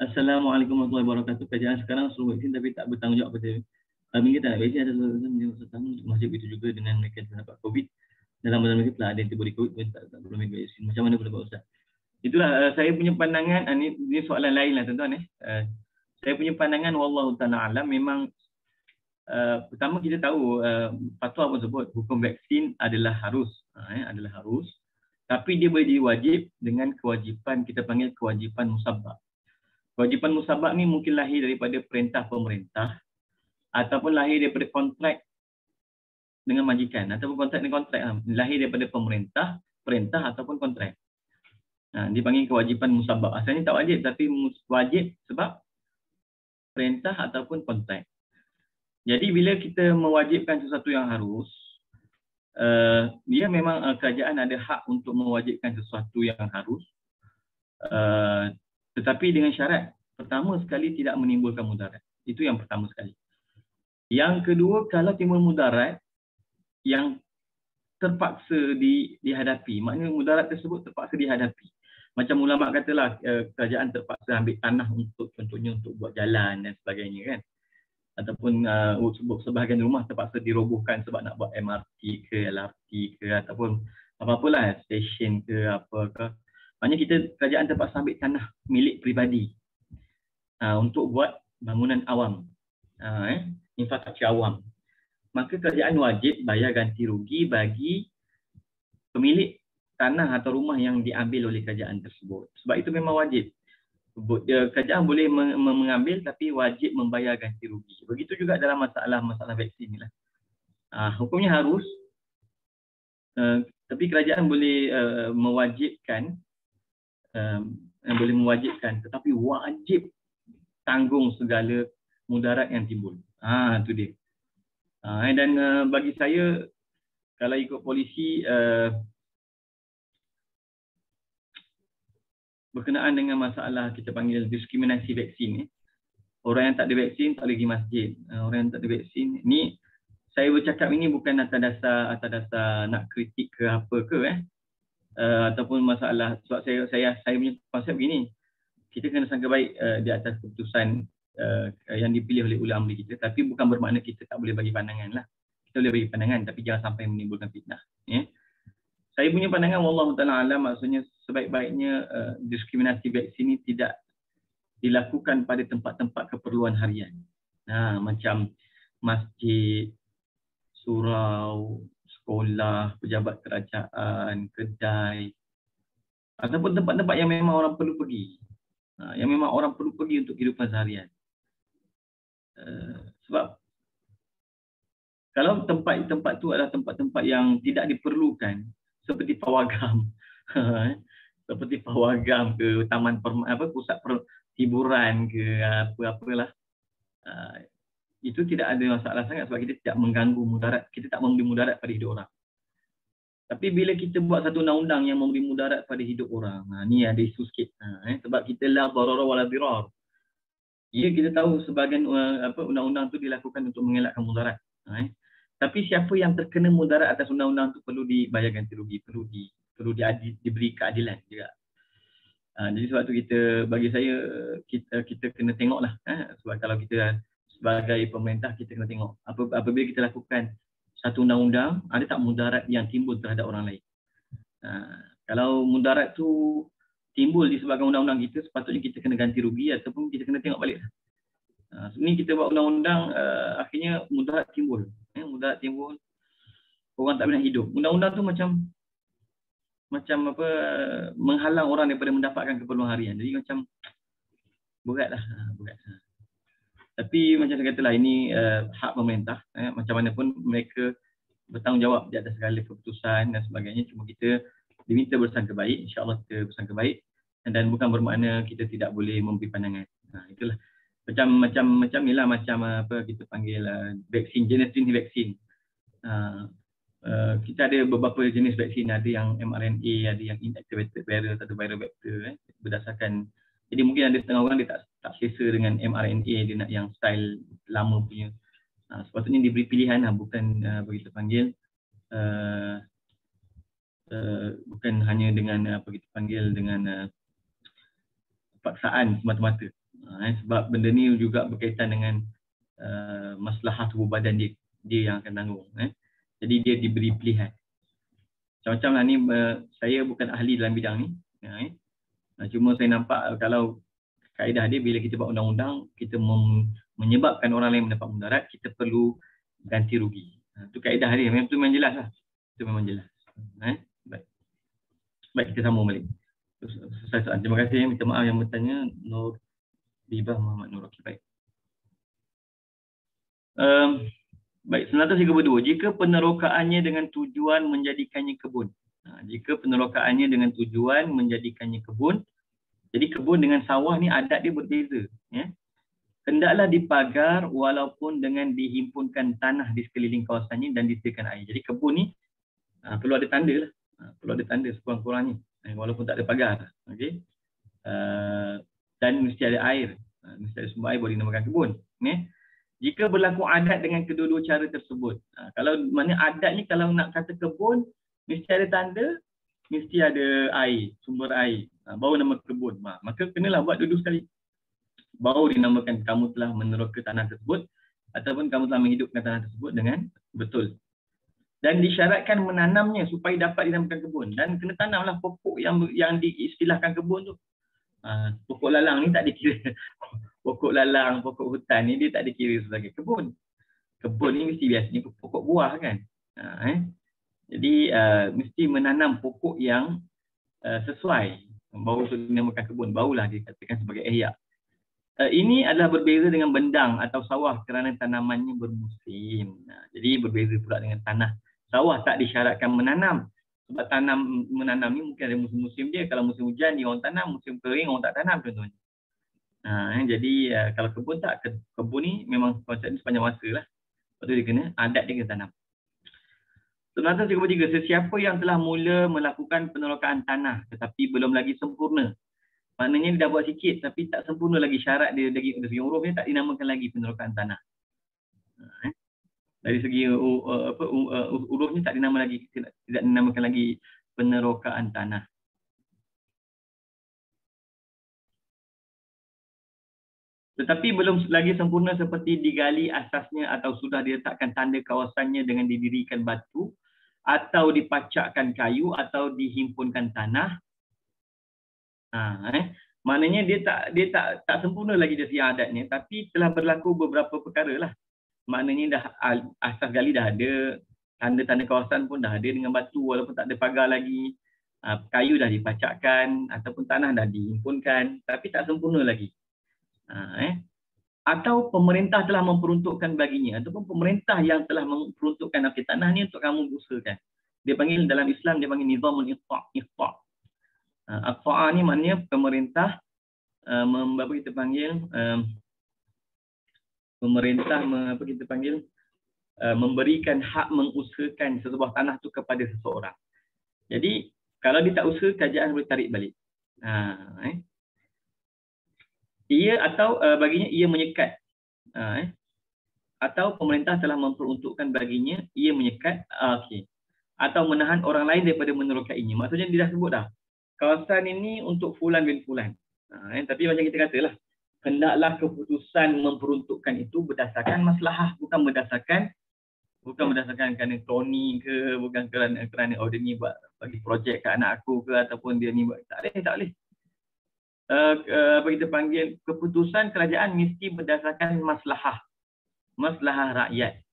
Assalamualaikum warahmatullahi wabarakatuh. Kajian sekarang suruh vaksin tapi tak bertanggungjawab pada minggu tak nak vaksin ada masih begitu juga dengan mereka yang dapat COVID. Dalam badan mereka telah ada antibody COVID pun tak perlu ambil vaksin. Macam mana pendapat Ustaz? Itulah saya punya pandangan. Ini soalan lain lah tuan-tuan. Saya punya pandangan wallahu ta'ala alam, memang pertama kita tahu fatwa pun sebut hukum vaksin adalah harus. Adalah harus. Tapi dia boleh jadi wajib dengan kewajipan, kita panggil kewajipan musabbab. Kewajipan musabbab ni mungkin lahir daripada perintah pemerintah ataupun lahir daripada kontrak dengan majikan ataupun kontrak dengan kontrak, lahir daripada pemerintah, perintah ataupun kontrak. Dipanggil kewajipan musabbab. Asalnya tak wajib tapi wajib sebab perintah ataupun kontrak. Jadi bila kita mewajibkan sesuatu yang harus, dia memang kerajaan ada hak untuk mewajibkan sesuatu yang harus, tetapi dengan syarat pertama sekali tidak menimbulkan mudarat. Itu yang pertama sekali. Yang kedua, kalau timbul mudarat yang terpaksa dihadapi, maknanya mudarat tersebut terpaksa dihadapi. Macam ulama katalah, kerajaan terpaksa ambil tanah untuk contohnya untuk buat jalan dan sebagainya kan. Ataupun sebahagian rumah terpaksa dirobohkan sebab nak buat MRT ke LRT ke ataupun apa-apalah, stesen ke apa ke. Maknanya kerajaan terpaksa ambil tanah milik peribadi untuk buat bangunan awam, infrastruktur awam. Maka kerajaan wajib bayar ganti rugi bagi pemilik tanah atau rumah yang diambil oleh kerajaan tersebut. Sebab itu memang wajib. Kerajaan boleh mengambil tapi wajib membayar ganti rugi. Begitu juga dalam masalah vaksin ni lah. Hukumnya harus, tapi kerajaan boleh mewajibkan, tetapi wajib tanggung segala mudarat yang timbul. Itu dia. Dan bagi saya, kalau ikut polisi, berkenaan dengan masalah kita panggil diskriminasi vaksin, orang yang tak ada vaksin tak boleh pergi masjid. Orang yang tak ada vaksin ni, saya bercakap ini bukan atas dasar nak kritik ke apa ke ataupun masalah, sebab saya punya konsep begini, kita kena sangka baik di atas keputusan yang dipilih oleh ulama kita, tapi bukan bermakna kita tak boleh bagi pandangan lah. Kita boleh bagi pandangan tapi jangan sampai menimbulkan fitnah. Saya punya pandangan wallahu ta'ala alam, maksudnya sebaik-baiknya diskriminasi vaksin ini tidak dilakukan pada tempat-tempat keperluan harian. Macam masjid, surau, sekolah, pejabat kerajaan, kedai. ataupun tempat-tempat yang memang orang perlu pergi. Yang memang orang perlu pergi untuk kehidupan seharian. Sebab kalau tempat-tempat tu adalah tempat-tempat yang tidak diperlukan, seperti pawagam, seperti pawagam ke taman pusat hiburan ke apa-apalah, itu tidak ada masalah sangat sebab kita tidak mengganggu mudarat, kita tak memberi mudarat pada hidup orang. Tapi bila kita buat satu undang-undang yang memberi mudarat pada hidup orang, ni ada isu sikit. Sebab kita la darara wala dirar. Ya, kita tahu sebahagian undang-undang tu dilakukan untuk mengelakkan mudarat. Tapi siapa yang terkena mudarat atas undang-undang tu perlu dibayar ganti rugi, perlu diberi keadilan juga. Jadi sebab tu bagi saya kita kena tengoklah. Sebab kalau kita sebagai pemerintah kita kena tengok apabila kita lakukan satu undang-undang, ada tak mudarat yang timbul terhadap orang lain. Kalau mudarat tu timbul disebabkan undang-undang kita, sepatutnya kita kena ganti rugi ataupun kita kena tengok balik. Ini kita buat undang-undang, akhirnya mudarat timbul. Mudarat timbul, orang tak boleh hidup. Undang-undang tu macam menghalang orang daripada mendapatkan keperluan harian. Jadi macam beratlah. Tapi macam saya katalah, ini hak pemerintah. Macam mana pun mereka bertanggungjawab di atas segala keputusan dan sebagainya. Cuma kita diminta bersangka baik, insya-Allah kita bersangka baik, dan bukan bermakna kita tidak boleh memberi pandangan. Itulah macam inilah, macam apa kita panggil vaksin, jenis vaksin. Kita ada beberapa jenis vaksin, ada yang mRNA, ada yang inactivated virus, ada viral vector, berdasarkan. Jadi mungkin ada setengah orang dia tak selesa dengan mRNA, dia nak yang style lama punya. Sepatutnya diberi pilihan, bukan begitu panggil bukan hanya dengan apa kita panggil dengan paksaan semata-mata. Sebab benda ni juga berkaitan dengan maslahah tubuh badan dia yang akan tanggung. Jadi dia diberi pilihan. Macam-macam lah ni, saya bukan ahli dalam bidang ni. Cuma saya nampak kalau kaedah dia, bila kita buat undang-undang, kita menyebabkan orang lain mendapat mudarat, kita perlu ganti rugi. Itu kaedah dia. Memang jelas lah. Itu memang jelas. Baik, kita sambung balik. Terima kasih. Minta maaf yang bertanya. Nur Bibah Muhammad Nur. Okay, baik. Baik, 932. Jika penerokaannya dengan tujuan menjadikannya kebun. Jika penerokaannya dengan tujuan menjadikannya kebun, jadi kebun dengan sawah ni adat dia berbeza. Hendaklah dipagar walaupun dengan dihimpunkan tanah di sekeliling kawasannya dan disediakan air. Jadi kebun ni perlu ada tanda lah. Perlu ada tanda sekurang-kurangnya. Walaupun tak ada pagar. Okay? Dan mesti ada air. Mesti ada sumber air boleh dinamakan kebun. Jika berlaku adat dengan kedua-dua cara tersebut. Kalau mana adat ni, kalau nak kata kebun, mesti ada tanda, mesti ada air, sumber air. Baru nama kebun. Maka kenalah buat dua-dua sekali. Baru dinamakan kamu telah meneroka tanah tersebut ataupun kamu telah menghidupkan tanah tersebut dengan betul. Dan disyaratkan menanamnya supaya dapat dinamakan kebun. Dan kena tanamlah pokok yang diistilahkan kebun tu. Pokok lalang ni tak dikira. Pokok lalang, pokok hutan ni dia tak dikira sebagai kebun. Kebun ni mesti biasanya pokok buah kan. Jadi mesti menanam pokok yang sesuai. Baru untuk dinamakan kebun. Barulah dikatakan sebagai ihya. Ini adalah berbeza dengan bendang atau sawah kerana tanamannya bermusim. Jadi berbeza pula dengan tanah. Sawah tak disyaratkan menanam. Sebab menanam ni mungkin ada musim-musim dia. Kalau musim hujan dia orang tanam, musim kering orang tak tanam contohnya. Jadi kalau kebun tak, kebun ni memang konsep ni sepanjang masa lah. Lepas tu dia kena, adat dia kena tanam. 933, sesiapa yang telah mula melakukan penerokaan tanah tetapi belum lagi sempurna. Maknanya dia dah buat sikit tapi tak sempurna lagi syarat dia, dari segi huruf dia tak dinamakan lagi penerokaan tanah. Dari segi hurufnya tak dinamakan lagi, tidak dinamakan lagi penerokaan tanah. Tetapi belum lagi sempurna seperti digali asasnya atau sudah diletakkan tanda kawasannya dengan didirikan batu atau dipacakkan kayu atau dihimpunkan tanah. Maknanya dia tak sempurna lagi dari segi adatnya, tapi telah berlaku beberapa perkara lah. Maknanya dah asas gali dah ada, tanda-tanda kawasan pun dah ada dengan batu walaupun tak ada pagar lagi. kayu dah dipacakkan ataupun tanah dah dihimpunkan tapi tak sempurna lagi. Atau pemerintah telah memperuntukkan baginya ataupun pemerintah yang telah memperuntukkan tanah ni untuk kamu usahakan. Dia panggil dalam Islam dia panggil nizamul iqta'. Iqta' ni maknanya pemerintah apa kita panggil pemerintah apa kita panggil memberikan hak mengusahakan sebuah tanah tu kepada seseorang. Jadi kalau dia tak usaha, kerajaan boleh tarik balik. Ia atau baginya ia menyekat. Atau pemerintah telah memperuntukkan baginya, ia menyekat. Okey. Atau menahan orang lain daripada menerokainya. Maksudnya dia dah sebut dah. Kawasan ini untuk fulan bin fulan. Tapi macam kita katalah, hendaklah keputusan memperuntukkan itu berdasarkan maslahah, bukan berdasarkan kerana Tony ke, bukan kerana dia ni buat bagi projek kat anak aku ke, ataupun dia ni buat. Tak boleh. Apa kita panggil, keputusan kerajaan mesti berdasarkan maslahah rakyat.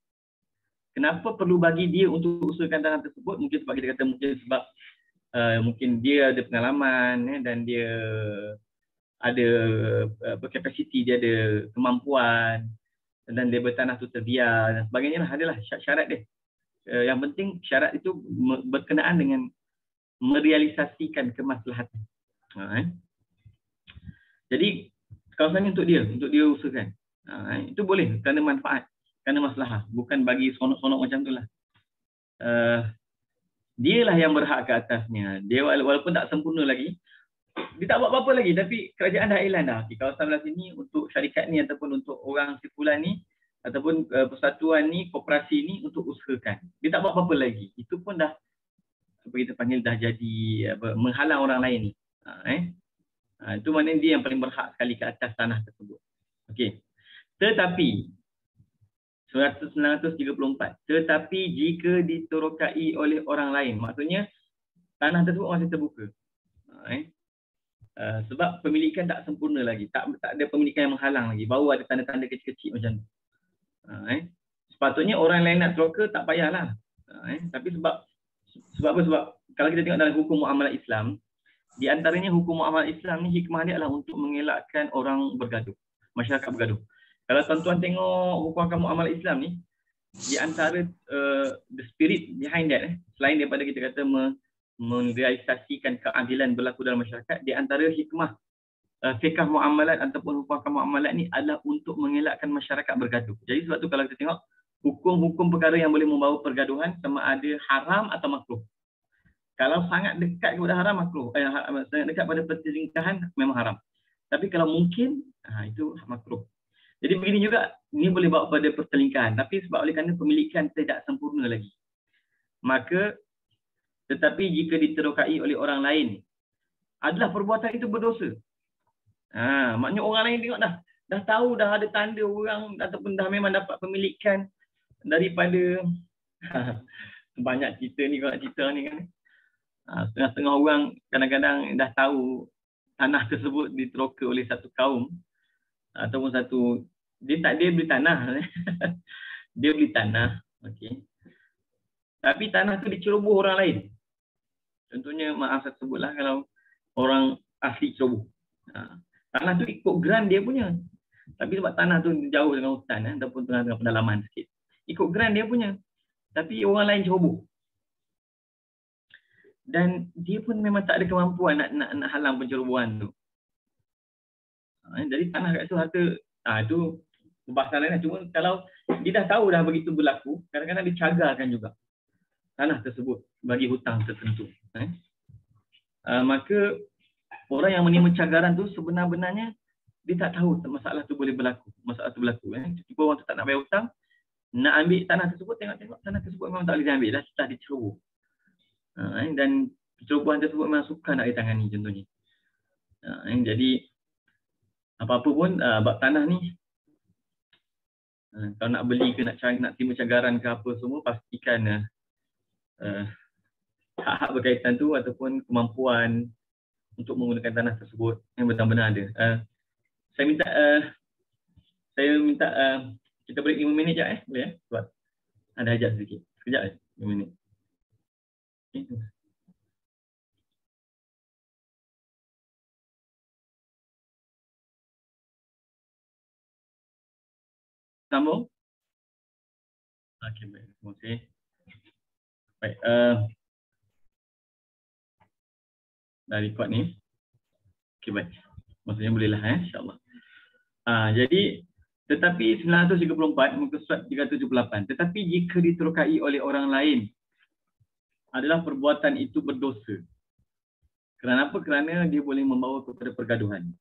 Kenapa perlu bagi dia untuk usahakan tanah tersebut? Mungkin sebab kita kata mungkin dia ada pengalaman dan dia ada kapasiti, dia ada kemampuan dan dia bertanah tu terbiar dan sebagainya lah. Adalah syarat dia. Yang penting syarat itu berkenaan dengan merealisasikan kemaslahatan. Jadi kawasan untuk dia usahakan. Itu boleh kerana manfaat, kerana maslahah, bukan bagi sonok-sonok macam itulah. Dialah yang berhak ke atasnya. Dia walaupun tak sempurna lagi, dia tak buat apa-apa lagi, tapi kerajaan dah elan dah. Di kawasan belah sini untuk syarikat ni ataupun untuk orang simpulan ni ataupun persatuan ni, koperasi ni untuk usahakan. Dia tak buat apa-apa lagi. Itu pun dah apa kita panggil dah jadi menghalang orang lain ni. Itu maknanya dia yang paling berhak sekali ke atas tanah tersebut. Okey. Tetapi 934. Tetapi jika diterokai oleh orang lain, maksudnya tanah tersebut masih terbuka. Sebab pemilikan tak sempurna lagi, tak ada pemilikan yang menghalang lagi, baru ada tanda-tanda kecil-kecil macam tu. Sepatutnya orang lain nak teroka tak payahlah. Tapi sebab apa? Sebab kalau kita tengok dalam hukum muamalah Islam, di antaranya hukum muamalah Islam ni hikmah dia adalah untuk mengelakkan orang bergaduh, masyarakat bergaduh. Kalau tuan-tuan tengok hukum muamalah Islam ni, di antara the spirit behind that, selain daripada kita kata merealisasikan keadilan berlaku dalam masyarakat, di antara hikmah fiqh muamalat ataupun hukum muamalat ni adalah untuk mengelakkan masyarakat bergaduh. Jadi sebab tu kalau kita tengok hukum-hukum perkara yang boleh membawa pergaduhan sama ada haram atau makruh. Kalau sangat dekat kepada haram, makruh. Sangat dekat pada perselingkuhan memang haram. Tapi kalau mungkin, itu makruh. Jadi begini juga, ini boleh bawa pada perselingkuhan. Tapi sebab oleh kerana pemilikan tidak sempurna lagi, maka tetapi jika diterokai oleh orang lain, adalah perbuatan itu berdosa. Maknanya orang lain tengok dah tahu, dah ada tanda orang ataupun dah memang dapat pemilikan daripada banyak cerita ni, kalau cerita ni kan. Setengah-setengah orang kadang-kadang dah tahu tanah tersebut diteroka oleh satu kaum ataupun dia beli tanah. Dia beli tanah, okey. Tapi tanah tu diceroboh orang lain. Contohnya, maaf saya sebutlah, kalau orang asli ceroboh. Tanah tu ikut grant dia punya. Tapi sebab tanah tu jauh dengan hutan ataupun tengah-tengah pedalaman sikit, ikut grant dia punya. Tapi orang lain ceroboh. Dan dia pun memang tak ada kemampuan nak halang pencerobohan tu. Jadi tanah kat situ harta, itu perbahasan lain. Cuma kalau dia dah tahu dah begitu berlaku, kadang-kadang dicagarkan juga tanah tersebut bagi hutang tertentu. Maka orang yang menerima cagaran tu sebenarnya dia tak tahu masalah tu boleh berlaku. Masalah tu berlaku. Tiba orang tu tak nak bayar hutang, nak ambil tanah tersebut, tengok tanah tersebut memang tak boleh diambil, dah diceroboh. Dan pencerobohan tersebut memang sukar nak ditangani contohnya. Jadi apa-apa pun bab tanah ni, kalau nak beli ke nak terima cagaran ke apa semua, pastikan hak-hak berkaitan tu ataupun kemampuan untuk menggunakan tanah tersebut yang benar-benar ada. Saya minta kita break 5 minit je boleh sebab ada hajat sedikit. Sekejap 5 minit. Okay. Sambung? Okey, baik. Terima kasih. Baik, dah record ni. Okey, baik. Maksudnya bolehlah insya-Allah. Jadi tetapi 934 muka surat 378. Tetapi jika diterokai oleh orang lain adalah perbuatan itu berdosa. Kenapa? Kerana dia boleh membawa kepada pergaduhan.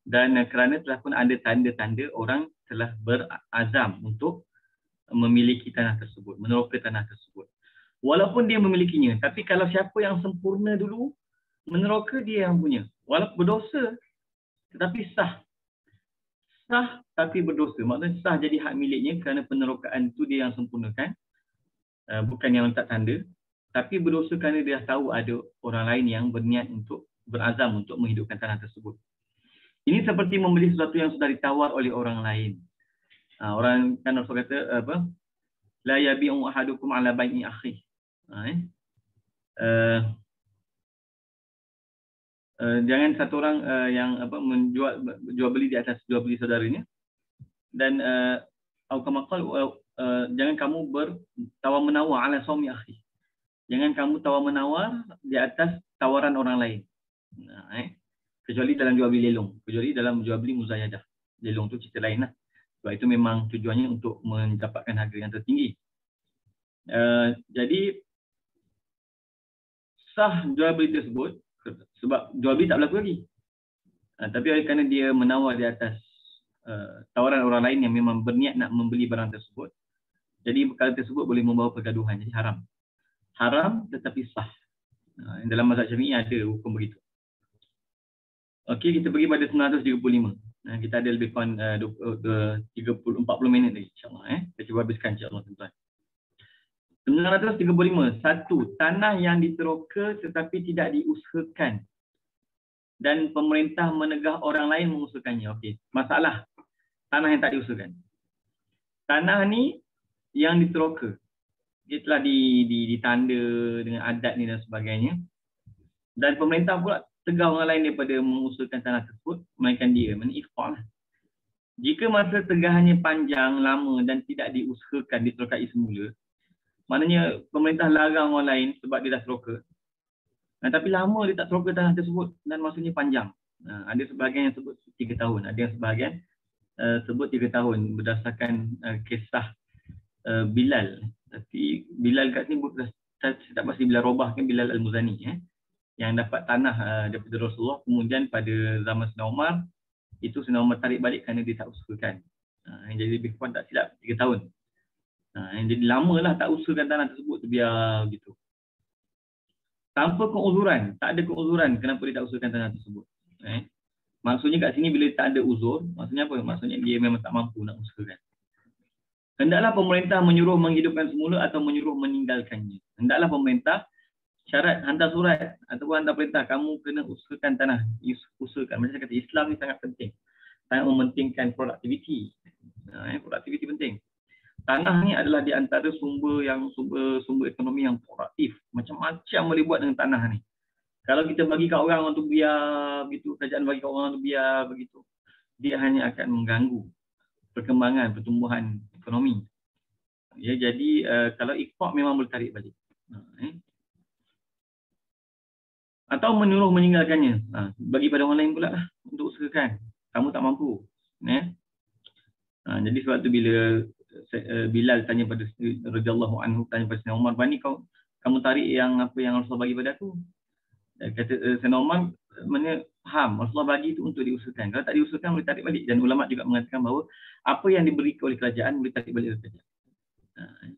Dan kerana telah pun ada tanda-tanda orang telah berazam untuk memiliki tanah tersebut, meneroka tanah tersebut. Walaupun dia memilikinya, tapi kalau siapa yang sempurna dulu meneroka, dia yang punya. Walaupun berdosa tetapi sah. Sah tapi berdosa. Maksudnya sah jadi hak miliknya kerana penerokaan itu dia yang sempurnakan, bukan yang letak tanda. Tapi berdosa kerana dia tahu ada orang lain yang berniat untuk berazam untuk menghidupkan tanah tersebut. Ini seperti membeli sesuatu yang sudah ditawar oleh orang lain. Orang kan Rasul kata apa? La yabi'u ahadukum ala bai'i akhi. Jangan satu orang yang jual beli di atas jual beli saudaranya. Dan jangan kamu bertawar menawar ala suami akhi. Jangan kamu tawar menawar di atas tawaran orang lain. Kecuali dalam jual beli lelong. Kecuali dalam jual beli muzayadah. Lelong tu cerita lain lah. Sebab itu memang tujuannya untuk mendapatkan harga yang tertinggi. Jadi sah jual beli tersebut sebab jual beli tak berlaku lagi. Tapi kerana dia menawar di atas tawaran orang lain yang memang berniat nak membeli barang tersebut. Jadi perkara tersebut boleh membawa pergaduhan. Jadi haram. Haram tetapi sah. Dalam mazhab Syafi'i ada hukum begitu. Okey, kita pergi pada 935. Kita ada lebih kurang 40 minit lagi insya-Allah. Kita cuba habiskan insya-Allah tuan-tuan. 935. Satu, tanah yang diteroka tetapi tidak diusahakan dan pemerintah menegah orang lain mengusahakannya. Okey, masalah tanah yang tak diusahakan. Tanah ni yang diteroka. Dia telah ditanda dengan adat ni dan sebagainya. Dan pemerintah pula tegah orang lain daripada mengusahakan tanah tersebut, melainkan dia, ikhfa lah. Jika masa tegahannya panjang, lama dan tidak diusahakan, diterokai semula, maknanya pemerintah larang orang lain sebab dia dah teroka. Tapi lama dia tak teroka tanah tersebut dan masanya panjang. Ada sebahagian yang sebut 3 tahun, ada yang sebahagian sebut 3 tahun berdasarkan kisah Bilal. Tapi Bilal kat sini saya tak pasti Bilal Rabah kan, Bilal Al-Muzani yang dapat tanah daripada Rasulullah, kemudian pada zaman Sayyidina Umar itu Sayyidina Umar tarik balik kerana dia tak usahakan. Jadi lebih kurang tak silap 3 tahun. Jadi lamalah tak usahakan tanah tersebut, biar gitu. Tanpa keuzuran, tak ada keuzuran kenapa dia tak usahakan tanah tersebut. Maksudnya kat sini bila tak ada uzur, maksudnya apa? Maksudnya dia memang tak mampu nak usahakan. Hendaklah pemerintah menyuruh menghidupkan semula atau menyuruh meninggalkannya. Hendaklah pemerintah syarat hantar surat ataupun hantar perintah, kamu kena usahakan tanah. Usahakan. Macam saya kata, Islam ni sangat penting. Sangat mementingkan produktiviti. Produktiviti penting. Tanah ni adalah di antara sumber ekonomi yang produktif. Macam-macam boleh buat dengan tanah ni. Kalau kita bagi kat orang untuk biar begitu, kerajaan bagi kat orang untuk biar begitu, dia hanya akan mengganggu perkembangan, pertumbuhan ekonomi. Ya, jadi kalau ikut memang boleh tarik balik. Atau menyuruh meninggalkannya. Bagi pada orang lain pula lah untuk usahakan. Kamu tak mampu. Jadi sebab tu bila Bilal tanya pada radhiyallahu anhu, tanya pada Sayyidina Umar, "Bani kamu tarik yang apa yang Rasulullah bagi pada aku?" Kata Sayyidina Umar, "Mana faham, Rasulullah bagi itu untuk diusahakan. Kalau tak diusahakan boleh tarik balik." Dan ulama juga mengatakan bahawa apa yang diberi oleh kerajaan boleh tarik balik oleh kerajaan.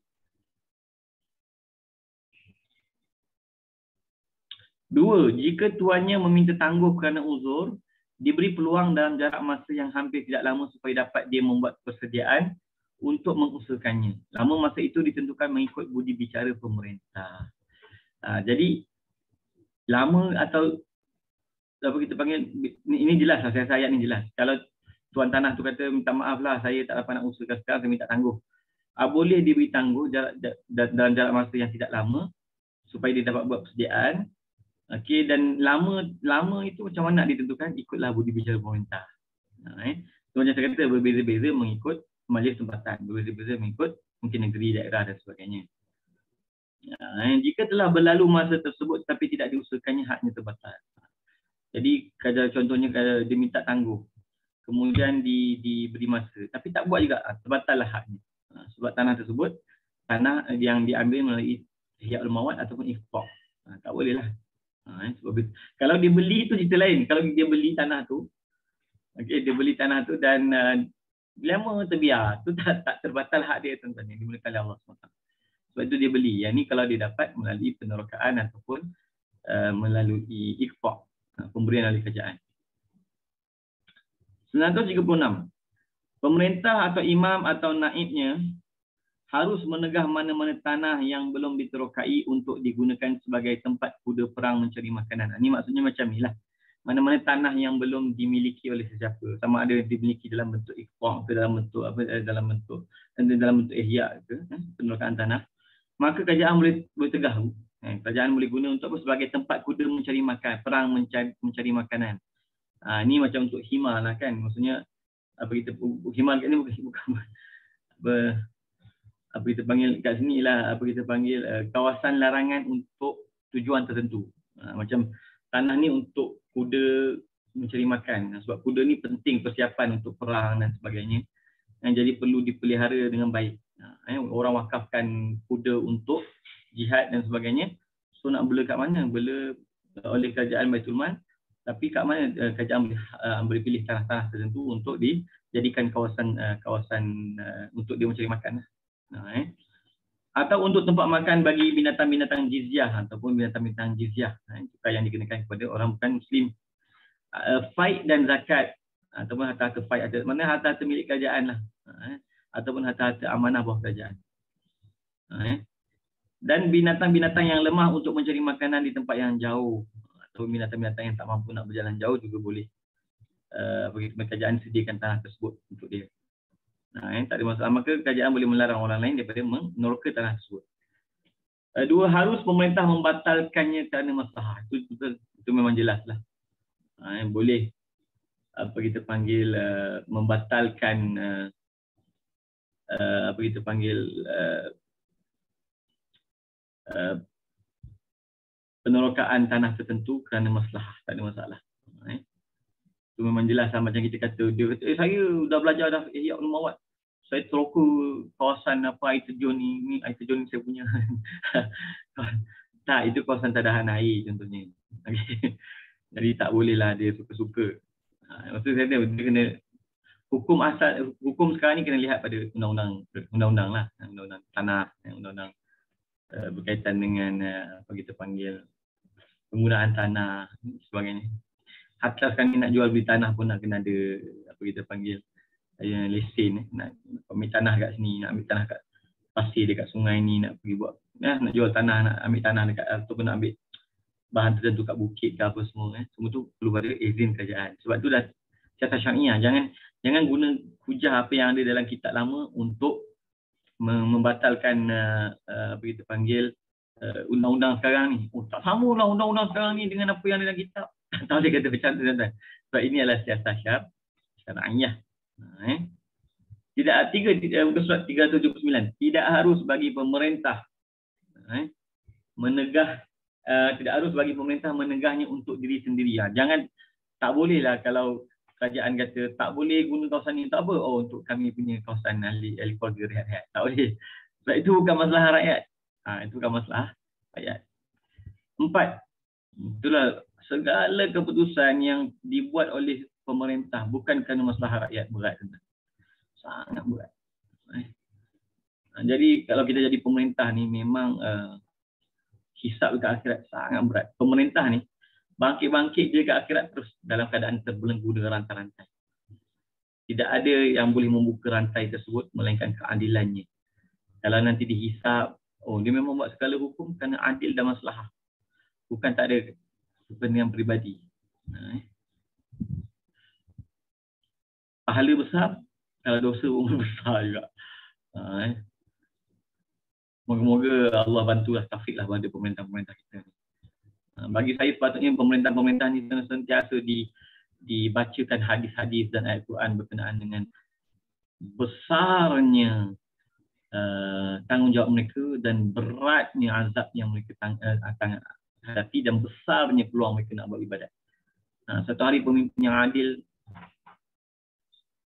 Dua, jika tuannya meminta tangguh kerana uzur, diberi peluang dalam jarak masa yang hampir tidak lama supaya dapat dia membuat persediaan untuk mengusahakannya. Lama masa itu ditentukan mengikut budi bicara pemerintah. Jadi lama atau apa kita panggil, ini jelas lah, saya ayat ni jelas. Kalau tuan tanah tu kata, minta maaf lah, saya tak dapat nak usahakan sekarang, saya minta tangguh. Boleh diberi tangguh dalam jarak masa yang tidak lama supaya dia dapat buat persediaan. Okey, dan lama itu macam mana nak ditentukan? Ikutlah budi bicara pemerintah. So, macam saya kata, berbeza-beza mengikut majlis tempatan. Berbeza-beza mengikut mungkin negeri, daerah dan sebagainya. Jika telah berlalu masa tersebut tapi tidak diusahakannya, haknya terbatal. Jadi contohnya kalau dia minta tangguh, kemudian diberi masa tapi tak buat juga, terbatal lah haknya. Sebab tanah tersebut tanah yang diambil melalui ihya ulmawat ataupun ifqah. Tak boleh lah. Sebab kalau dia beli itu cerita lain. Kalau dia beli tanah tu, okey, dia beli tanah tu dan lama terbiar, tu tak terbatal hak dia, tuan-tuan, yang dimulakan oleh Allah SWT. Sebab itu dia beli. Yang ni kalau dia dapat melalui penerokaan ataupun melalui ikfaq, pemberian oleh kerajaan. 936. Pemerintah atau imam atau naibnya harus menegah mana-mana tanah yang belum diterokai untuk digunakan sebagai tempat kuda perang mencari makanan. Ini maksudnya macam inilah. Mana-mana tanah yang belum dimiliki oleh sesiapa, sama ada dimiliki dalam bentuk ikfaq ke dalam bentuk dalam bentuk ihya ke, penerokaan tanah, maka kerajaan boleh tegah. Kerajaan boleh guna untuk sebagai tempat kuda mencari makan, perang mencari makanan. Ini macam untuk himar lah kan. Maksudnya apa kita himar kat ni bukan apa kita panggil kat sini lah, apa kita panggil kawasan larangan untuk tujuan tertentu. Macam tanah ni untuk kuda mencari makan. Sebab kuda ni penting persiapan untuk perang dan sebagainya. Jadi perlu dipelihara dengan baik. Orang wakafkan kuda untuk jihad dan sebagainya. So nak bela kat mana? Bela oleh kerajaan Baitul Mal. Tapi kat mana kerajaan boleh pilih tanah-tanah tertentu untuk dijadikan kawasan untuk dia mencari makan. Atau untuk tempat makan bagi binatang-binatang jizyah ataupun binatang-binatang jizyah, cukai yang dikenakan kepada orang bukan Muslim. Faid dan zakat ataupun harta-harta faid, mana harta-harta milik kerajaan lah, ataupun harta-harta amanah bawah kerajaan. Dan binatang-binatang yang lemah untuk mencari makanan di tempat yang jauh, atau binatang-binatang yang tak mampu nak berjalan jauh juga boleh. Bagi kerajaan sediakan tanah tersebut untuk dia. Tak ada masalah. Maka kerajaan boleh melarang orang lain daripada meneroka tanah tersebut. 2, harus pemerintah membatalkannya kerana masalah. Itu memang jelas lah. Boleh apa kita panggil membatalkan apa kita panggil penerokaan tanah tertentu kerana masalah. Tak ada masalah. Itu memang jelas lah. Macam kita kata, dia kata, saya dah belajar dah ihya ulmawat. Saya teroka kawasan air terjun ni air terjun ni saya punya. Tak, itu kawasan tadahan air contohnya. Okay. Jadi tak bolehlah dia suka-suka. Maksud saya dia kena hukum sekarang ni kena lihat pada undang-undang lah, undang-undang tanah, undang-undang berkaitan dengan apa kita panggil penggunaan tanah sebagainya. Hatta sekarang ni nak jual beli tanah pun nak kena ada apa kita panggil lesen, nak ambil tanah kat sini, nak ambil tanah kat pasir dekat sungai ni, nak pergi buat nak jual tanah, nak ambil tanah dekat ataupun nak ambil bahan tertentu kat bukit ke apa semua, semua tu perlu ada izin kerajaan. Sebab tu dah siasat syariah, jangan guna hujah apa yang ada dalam kitab lama untuk membatalkan apa kita panggil undang-undang sekarang ni. Tak sama lah undang-undang sekarang ni dengan apa yang ada dalam kitab. Tak boleh kata macam tu, tuan-tuan. Sebab ini adalah siasat syariah. Tidak, surat 379. Tidak harus bagi pemerintah menegah, tidak harus bagi pemerintah menegahnya untuk diri sendiri. Jangan, tak boleh lah kalau kerajaan kata tak boleh guna kawasan ni, tak apa. Oh, untuk kami punya kawasan ahli keluarga rehat-rehat. Tak boleh. Sebab itu bukan masalah rakyat. Itu bukan masalah rakyat. 4. Itulah segala keputusan yang dibuat oleh pemerintah bukan kerana masalah rakyat berat. Sangat berat. Jadi kalau kita jadi pemerintah ni memang hisab dekat akhirat sangat berat. Pemerintah ni bangkit-bangkit je kat akhirat terus dalam keadaan terbelenggu dengan rantai-rantai. Tidak ada yang boleh membuka rantai tersebut melainkan keadilannya. Kalau nanti dihisab, oh dia memang buat segala hukum kerana adil dan maslahah. Bukan tak ada kepentingan peribadi. Pahala besar, kalau dosa pun besar juga. Moga-moga Allah bantulah, taufiklah pada pemerintah-pemerintah kita. Bagi saya sepatutnya pemerintah-pemerintah ni sentiasa dibacakan hadis-hadis dan ayat Quran berkenaan dengan besarnya tanggungjawab mereka dan beratnya azab yang mereka akan hadapi dan besarnya peluang mereka nak buat ibadat. Satu hari pemimpin yang adil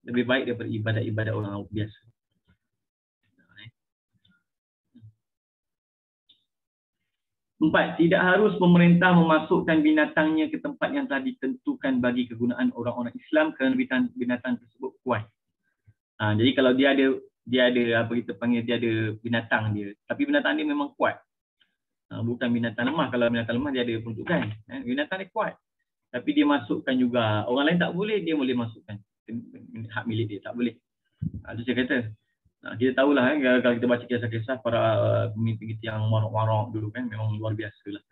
lebih baik daripada ibadat-ibadat orang biasa. Empat, tidak harus pemerintah memasukkan binatangnya ke tempat yang telah ditentukan bagi kegunaan orang-orang Islam kerana binatang tersebut kuat. Jadi kalau dia ada apa kita panggil, dia ada binatang dia, tapi binatang dia memang kuat. Bukan binatang lemah. Kalau binatang lemah dia ada peruntukan. Binatang dia kuat. Tapi dia masukkan juga. Orang lain tak boleh, dia boleh masukkan. Hak milik dia, tak boleh. Itu saya kata. Kita tahulah kalau kita baca kisah-kisah para pemimpin kita yang warok-warok dulu kan, memang luar biasa lah.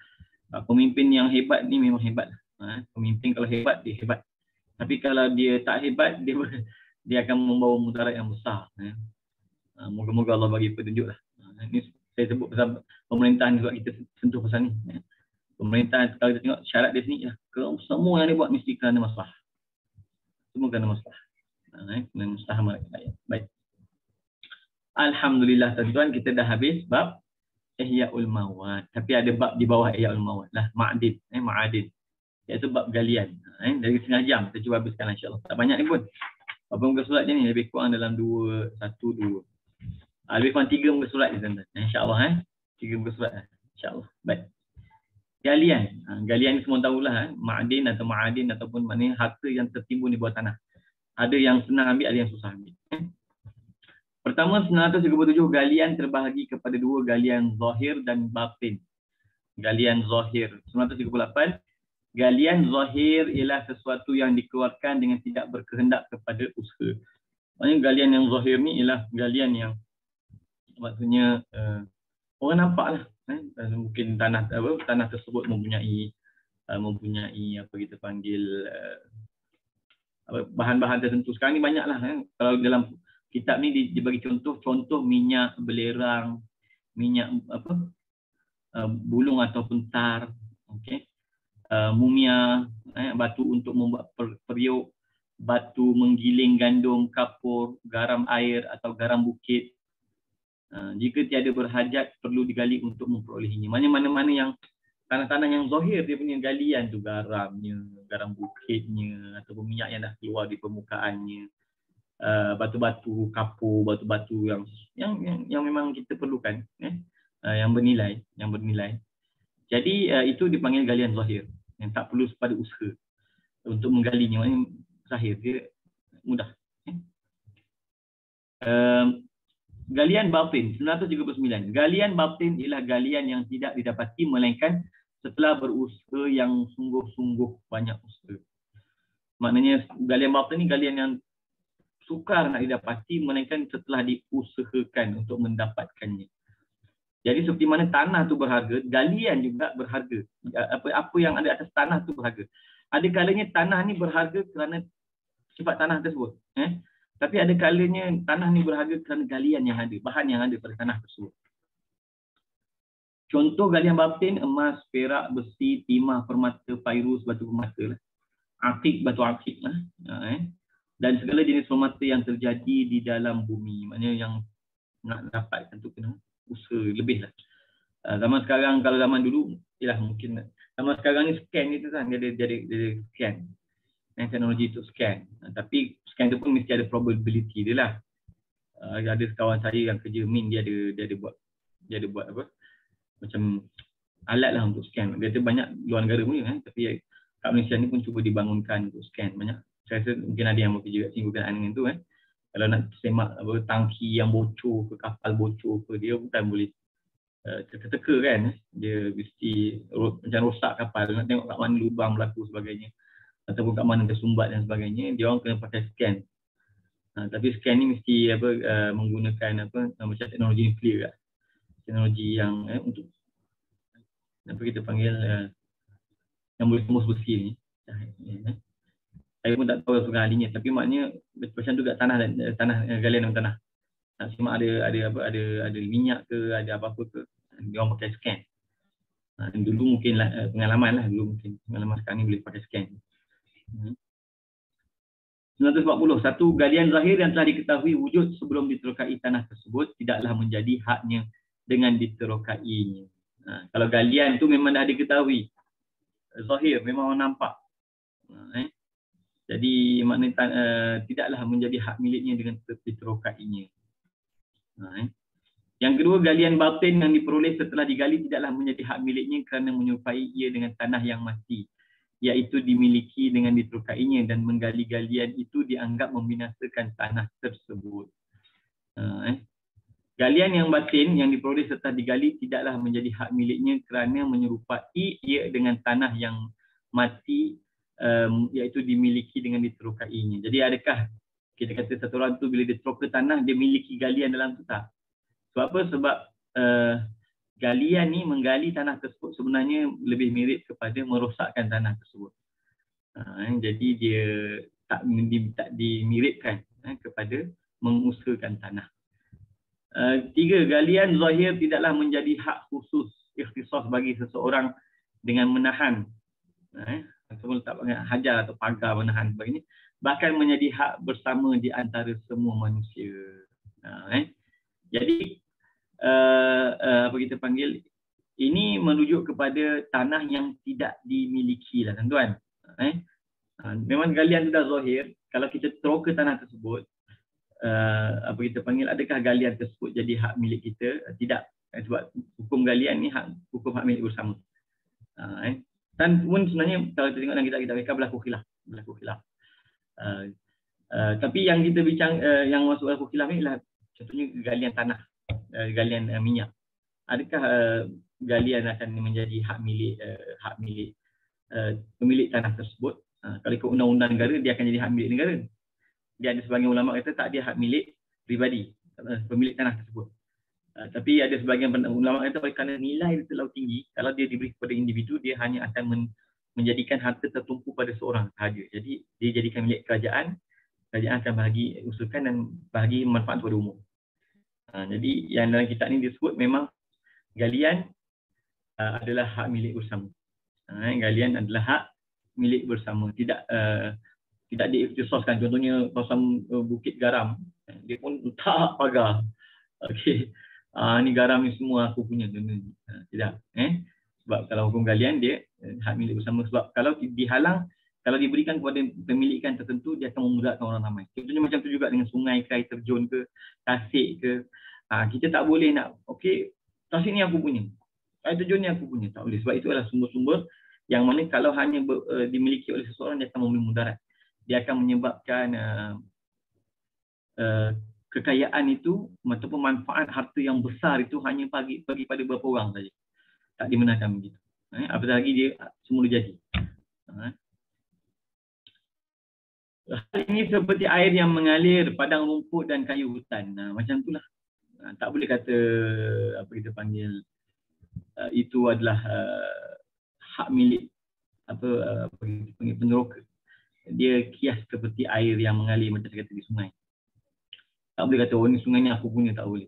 Pemimpin yang hebat ni memang hebat. Pemimpin kalau hebat, dia hebat. Tapi kalau dia tak hebat, dia akan membawa mudarat yang besar. Moga-moga Allah bagi petunjuk lah. Ini saya sebut pasal pemerintahan sebab kita sentuh pasal ni. Pemerintahan kalau kita tengok syarat dia sini, semua yang dia buat mesti kerana masalah. Semua kerana masalah. Kerana masalah rakyat. Baik. Alhamdulillah tuan-tuan, kita dah habis bab Ihya'ul Mawad. Tapi ada bab di bawah Ihya'ul Mawad lah, Ma'adin, Ma'adin. Iaitu bab galian. Dari setengah jam kita cuba habiskan insya-Allah. Tak banyak ni pun. Berapa muka surat je ni? Lebih kurang dalam 2, 1, 2. Lebih kurang 3 muka surat je tuan-tuan. Insya-Allah 3 muka surat insya-Allah. Baik. Galian. Galian ni semua tahulah Ma'adin atau Ma'adin ataupun maknanya harta yang tertimbun di bawah tanah. Ada yang senang ambil, ada yang susah ambil. Pertama, 937 galian terbahagi kepada 2 galian zahir dan batin. Galian zahir. 938, galian zahir ialah sesuatu yang dikeluarkan dengan tidak berkehendak kepada usaha. Maksudnya galian yang zahir ni ialah galian yang maksudnya orang nampak lah. Mungkin tanah tersebut mempunyai apa kita panggil bahan-bahan tertentu. Sekarang ni banyak lah. Kalau dalam kitab ni dibagi contoh minyak belerang, minyak bulung ataupun tar, okey. Mumia, batu untuk membuat periuk, batu menggiling gandum, kapur, garam air atau garam bukit. Jika tiada berhajat perlu digali untuk memperolehinya. Mana-mana yang tanah-tanah yang zahir dia punya galian tu, garamnya, garam bukitnya ataupun minyak yang dah keluar di permukaannya. Batu-batu kapur, batu-batu yang memang kita perlukan, yang bernilai. Jadi itu dipanggil galian zahir, yang tak perlu pada usaha untuk menggalinya. Maknanya zahir dia mudah. Galian batin 939. Galian batin ialah galian yang tidak didapati melainkan setelah berusaha yang sungguh-sungguh banyak usaha. Maknanya galian batin ni galian yang sukar nak didapati melainkan setelah diusahakan untuk mendapatkannya. Jadi seperti mana tanah tu berharga, galian juga berharga. Apa yang ada atas tanah tu berharga. Ada kalanya tanah ni berharga kerana sifat tanah tersebut. Tapi ada kalanya tanah ni berharga kerana galian yang ada, bahan yang ada pada tanah tersebut. Contoh galian batin, emas, perak, besi, timah, permata, pairus, batu permata lah. Akik, batu akik lah. Dan segala jenis permata yang terjadi di dalam bumi. Maknanya yang nak dapatkan tu kena usaha lebih lah. Zaman sekarang, kalau zaman dulu, ialah mungkin zaman sekarang ni scan ni tu kan, dia ada scan. Teknologi untuk scan. Tapi scan tu pun mesti ada probability dia lah. Ada kawan saya yang kerja min, dia ada buat apa? Macam alat lah untuk scan. Dia tu banyak luar negara punya kan, tapi kat Malaysia ni pun cuba dibangunkan untuk scan banyak. Saya rasa mungkin ada yang bekerja kat sini berkenaan dengan tu kan. Kalau nak semak tangki yang bocor ke, kapal bocor ke, dia bukan boleh teka-teka kan. Dia mesti macam rosak kapal, nak tengok kat mana lubang berlaku sebagainya, ataupun kat mana tersumbat dan sebagainya, dia orang kena pakai scan. Tapi scan ni mesti menggunakan macam teknologi nuklear kan. Teknologi yang untuk apa kita panggil yang boleh tembus besi ni. Saya pun tak tahu sebenarnya ahlinya, tapi maknanya macam tu kat tanah galian dalam tanah. Simak ada minyak ke, ada apa-apa ke, dia orang pakai scan. Dulu mungkinlah pengalaman lah, dulu mungkin pengalaman sekarang ni boleh pakai scan. 940. Satu, galian zahir yang telah diketahui wujud sebelum diterokai tanah tersebut tidaklah menjadi haknya dengan diterokainya. Kalau galian tu memang dah diketahui, zahir memang orang nampak. Jadi maknanya tidaklah menjadi hak miliknya dengan diterokainya. Yang kedua, galian batin yang diperoleh setelah digali tidaklah menjadi hak miliknya kerana menyerupai ia dengan tanah yang mati, iaitu dimiliki dengan diterokainya, dan menggali galian itu dianggap membinasakan tanah tersebut. Galian yang batin yang diperoleh setelah digali tidaklah menjadi hak miliknya kerana menyerupai ia dengan tanah yang mati, iaitu dimiliki dengan diterokainya. Jadi adakah kita kata satu orang tu bila dia teroka tanah, dia miliki galian dalam tu? Tak. Sebab apa? Sebab galian ni, menggali tanah tersebut sebenarnya lebih mirip kepada merosakkan tanah tersebut. Jadi dia tak dimiripkan kepada mengusahakan tanah. Tiga, galian zahir tidaklah menjadi hak khusus ikhtisas bagi seseorang dengan menahan, ataupun tak pakai hajar atau pagar menahan sebagainya, bahkan menjadi hak bersama di antara semua manusia. Jadi apa kita panggil, ini merujuk kepada tanah yang tidak dimiliki lah tuan-tuan. Memang galian itu dah zahir. Kalau kita teroka tanah tersebut, apa kita panggil, adakah galian tersebut jadi hak milik kita? Tidak. Sebab hukum galian ni hukum hak milik bersama. Dan pun sebenarnya kalau kita tengok dalam kitab-kitab mereka berlaku khilaf. Tapi yang kita bincang, yang masuk berlaku khilaf ni ialah contohnya galian tanah, galian minyak. Adakah galian akan menjadi hak milik pemilik tanah tersebut? Kalau ikut undang-undang negara, dia akan jadi hak milik negara. Dia ada sebahagian ulama kata tak, dia hak milik pribadi, pemilik tanah tersebut. Tapi ada sebahagian ulama kata kerana nilai terlalu tinggi, kalau dia diberi kepada individu, dia hanya akan menjadikan harta tertumpu pada seorang sahaja. Jadi dia jadikan milik kerajaan, kerajaan akan bahagi usahakan dan bahagi manfaat kepada umum. Jadi yang dalam kitab ni disebut memang galian adalah hak milik bersama. Galian adalah hak milik bersama. Tidak diikhtisaskan. Contohnya kawasan Bukit Garam, dia pun tak pagar. Okey. Ni garam ni semua aku punya. Tidak. Sebab kalau hukum galian dia hak milik bersama. Sebab kalau dihalang, kalau diberikan kepada pemilikan tertentu, dia akan memudaratkan orang ramai. Contohnya macam tu juga dengan sungai ke, air terjun ke, tasik ke. Kita tak boleh nak, okey, tasik ni aku punya, air terjun ni aku punya. Tak boleh. Sebab itu adalah sumber-sumber yang mana kalau hanya dimiliki oleh seseorang, dia akan memberi mudarat. Dia akan menyebabkan kekayaan itu ataupun manfaat harta yang besar itu hanya bagi pada beberapa orang saja. Tak dibenarkan begitu. Apatah lagi dia semula jadi. Hal ini seperti air yang mengalir, padang rumput dan kayu hutan. Macam itulah. Tak boleh kata apa kita panggil itu adalah hak milik apa kita panggil peneroka. Dia kias seperti air yang mengalir macam kata di sungai. Tak boleh kata, oh ni sungai ni aku punya, tak boleh.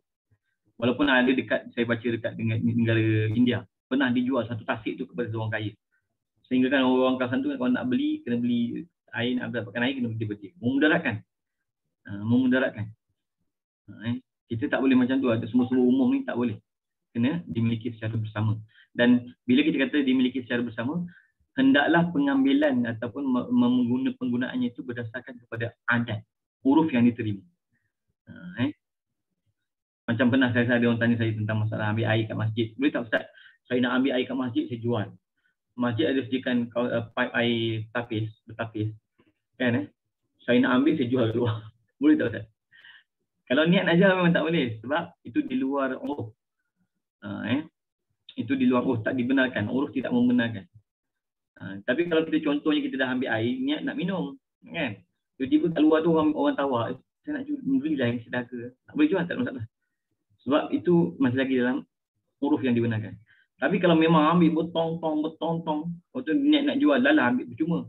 Walaupun ada dekat, saya baca dekat negara India, pernah dijual satu tasik tu kepada seorang kaya. Sehingga kan orang kawasan tu kalau nak beli, kena beli air, nak dapatkan air, kena betul-betul. Memudaratkan. Kita tak boleh macam tu. Ada semua-semua umum ni tak boleh. Kena dimiliki secara bersama. Dan bila kita kata dimiliki secara bersama, hendaklah pengambilan ataupun penggunaannya itu berdasarkan kepada adat, huruf yang diterima. Macam pernah ada orang tanya saya tentang masalah ambil air kat masjid. Boleh tak Ustaz? Saya nak ambil air kat masjid, saya jual. Masjid ada sediakan pipe air bertapis. Kan Saya nak ambil, saya jual keluar. Boleh tak Ustaz? Kalau niat nak jual memang tak boleh. Sebab itu di luar uruf. Itu di luar uruf, tak dibenarkan. Uruf tidak membenarkan. Tapi kalau kita contohnya kita dah ambil air, niat nak minum. Kan? Tiba-tiba kat luar tu orang tawar. Saya nak beli lah yang sedara. Tak boleh jual, tak ada masalah. Sebab itu masih lagi dalam huruf yang dibenarkan. Tapi kalau memang ambil bertong-tong, waktu niat nak jual, dah lah ambil percuma.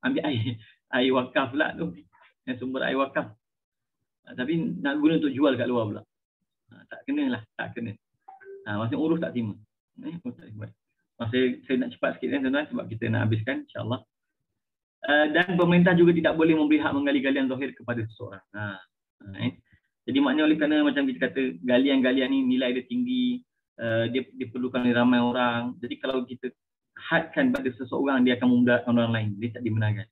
Ambil air wakaf pula tu. Yang sumber air wakaf. Tapi nak guna untuk jual kat luar pula. Tak kena lah, tak kena. Maksudnya huruf tak terima. Saya nak cepat sikit kan tuan-tuan sebab kita nak habiskan insya-Allah. Dan pemerintah juga tidak boleh memberi hak menggali galian zahir kepada seseorang. Jadi maknanya oleh kerana macam kita kata galian-galian ni nilai dia tinggi, dia diperlukan oleh ramai orang. Jadi kalau kita hadkan pada seseorang, dia akan memudaratkan orang lain. Dia tak dibenarkan.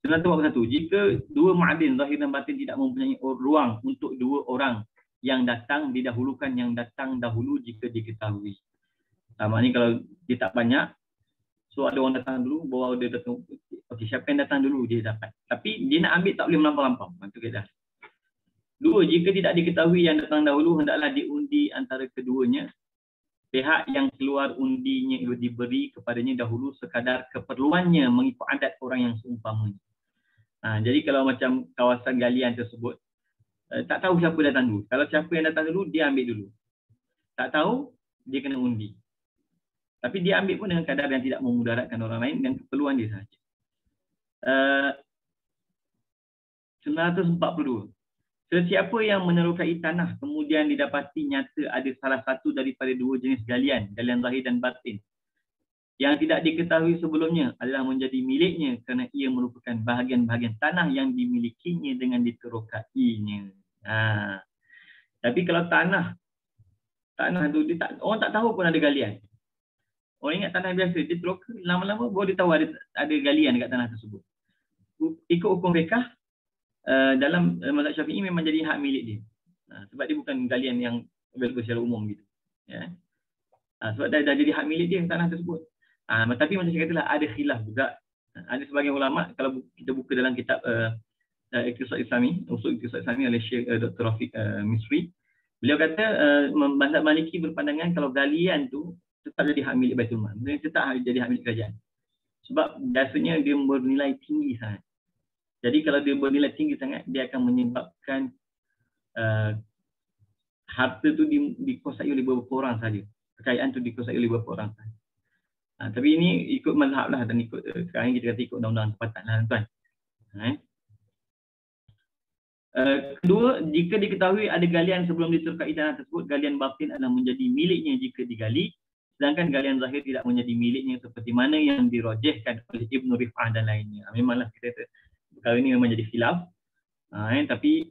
Contoh nombor satu, jika dua ma'adin zahir dan batin tidak mempunyai ruang untuk dua orang yang datang, didahulukan yang datang dahulu jika diketahui. Maknanya kalau dia tak banyak, so ada orang datang dulu, bawa dia datang. Okey, siapa yang datang dulu dia dapat. Tapi dia nak ambil tak boleh melampau-lampau. Itu keadaan. Dua, jika tidak diketahui yang datang dahulu, hendaklah diundi antara keduanya. Pihak yang keluar undinya diberi kepadanya dahulu sekadar keperluannya mengikut adat orang yang seumpamanya. Jadi kalau macam kawasan galian tersebut, tak tahu siapa datang dulu. Kalau siapa yang datang dulu, dia ambil dulu. Tak tahu, dia kena undi. Tapi dia ambil pun dengan kadar yang tidak memudaratkan orang lain dan keperluan dia sahaja. 942. Sesiapa yang menerokai tanah kemudian didapati nyata ada salah satu daripada dua jenis galian, galian zahir dan batin, yang tidak diketahui sebelumnya adalah menjadi miliknya kerana ia merupakan bahagian-bahagian tanah yang dimilikinya dengan diterokainya. Tapi kalau tanah tu orang tak tahu pun ada galian. Orang ingat tanah biasa, dia teroka, lama-lama baru dia tahu ada galian dekat tanah tersebut. Ikut hukum fiqh, dalam mazhab Syafi'i memang jadi hak milik dia. Sebab dia bukan galian yang available secara umum gitu. Ya. Sebab dah jadi hak milik dia tanah tersebut. Tapi macam saya katalah, ada khilaf juga. Ada sebagian ulama, kalau kita buka dalam kitab Iqtisad Islami, Usul Iqtisad Islami oleh Syekh Dr. Rafiq Misri, beliau kata mazhab Maliki berpandangan kalau galian tu tetap jadi hak milik Baitul Mal. Dia tetap jadi hak milik kerajaan. Sebab biasanya dia bernilai tinggi sangat. Jadi kalau dia bernilai tinggi sangat, dia akan menyebabkan harta tu dikuasai oleh beberapa orang saja. Kekayaan tu dikuasai oleh beberapa orang saja. Tapi ini ikut mazhab lah dan ikut sekarang kita kata ikut undang-undang tempatan lah tuan. Kedua, jika diketahui ada galian sebelum diterkai tanah tersebut, galian batin adalah menjadi miliknya jika digali. Sedangkan galian zahir tidak menjadi miliknya seperti mana yang dirojehkan oleh Ibn Rif'ah dan lainnya. Memanglah kita kata perkara ini memang jadi khilaf. Tapi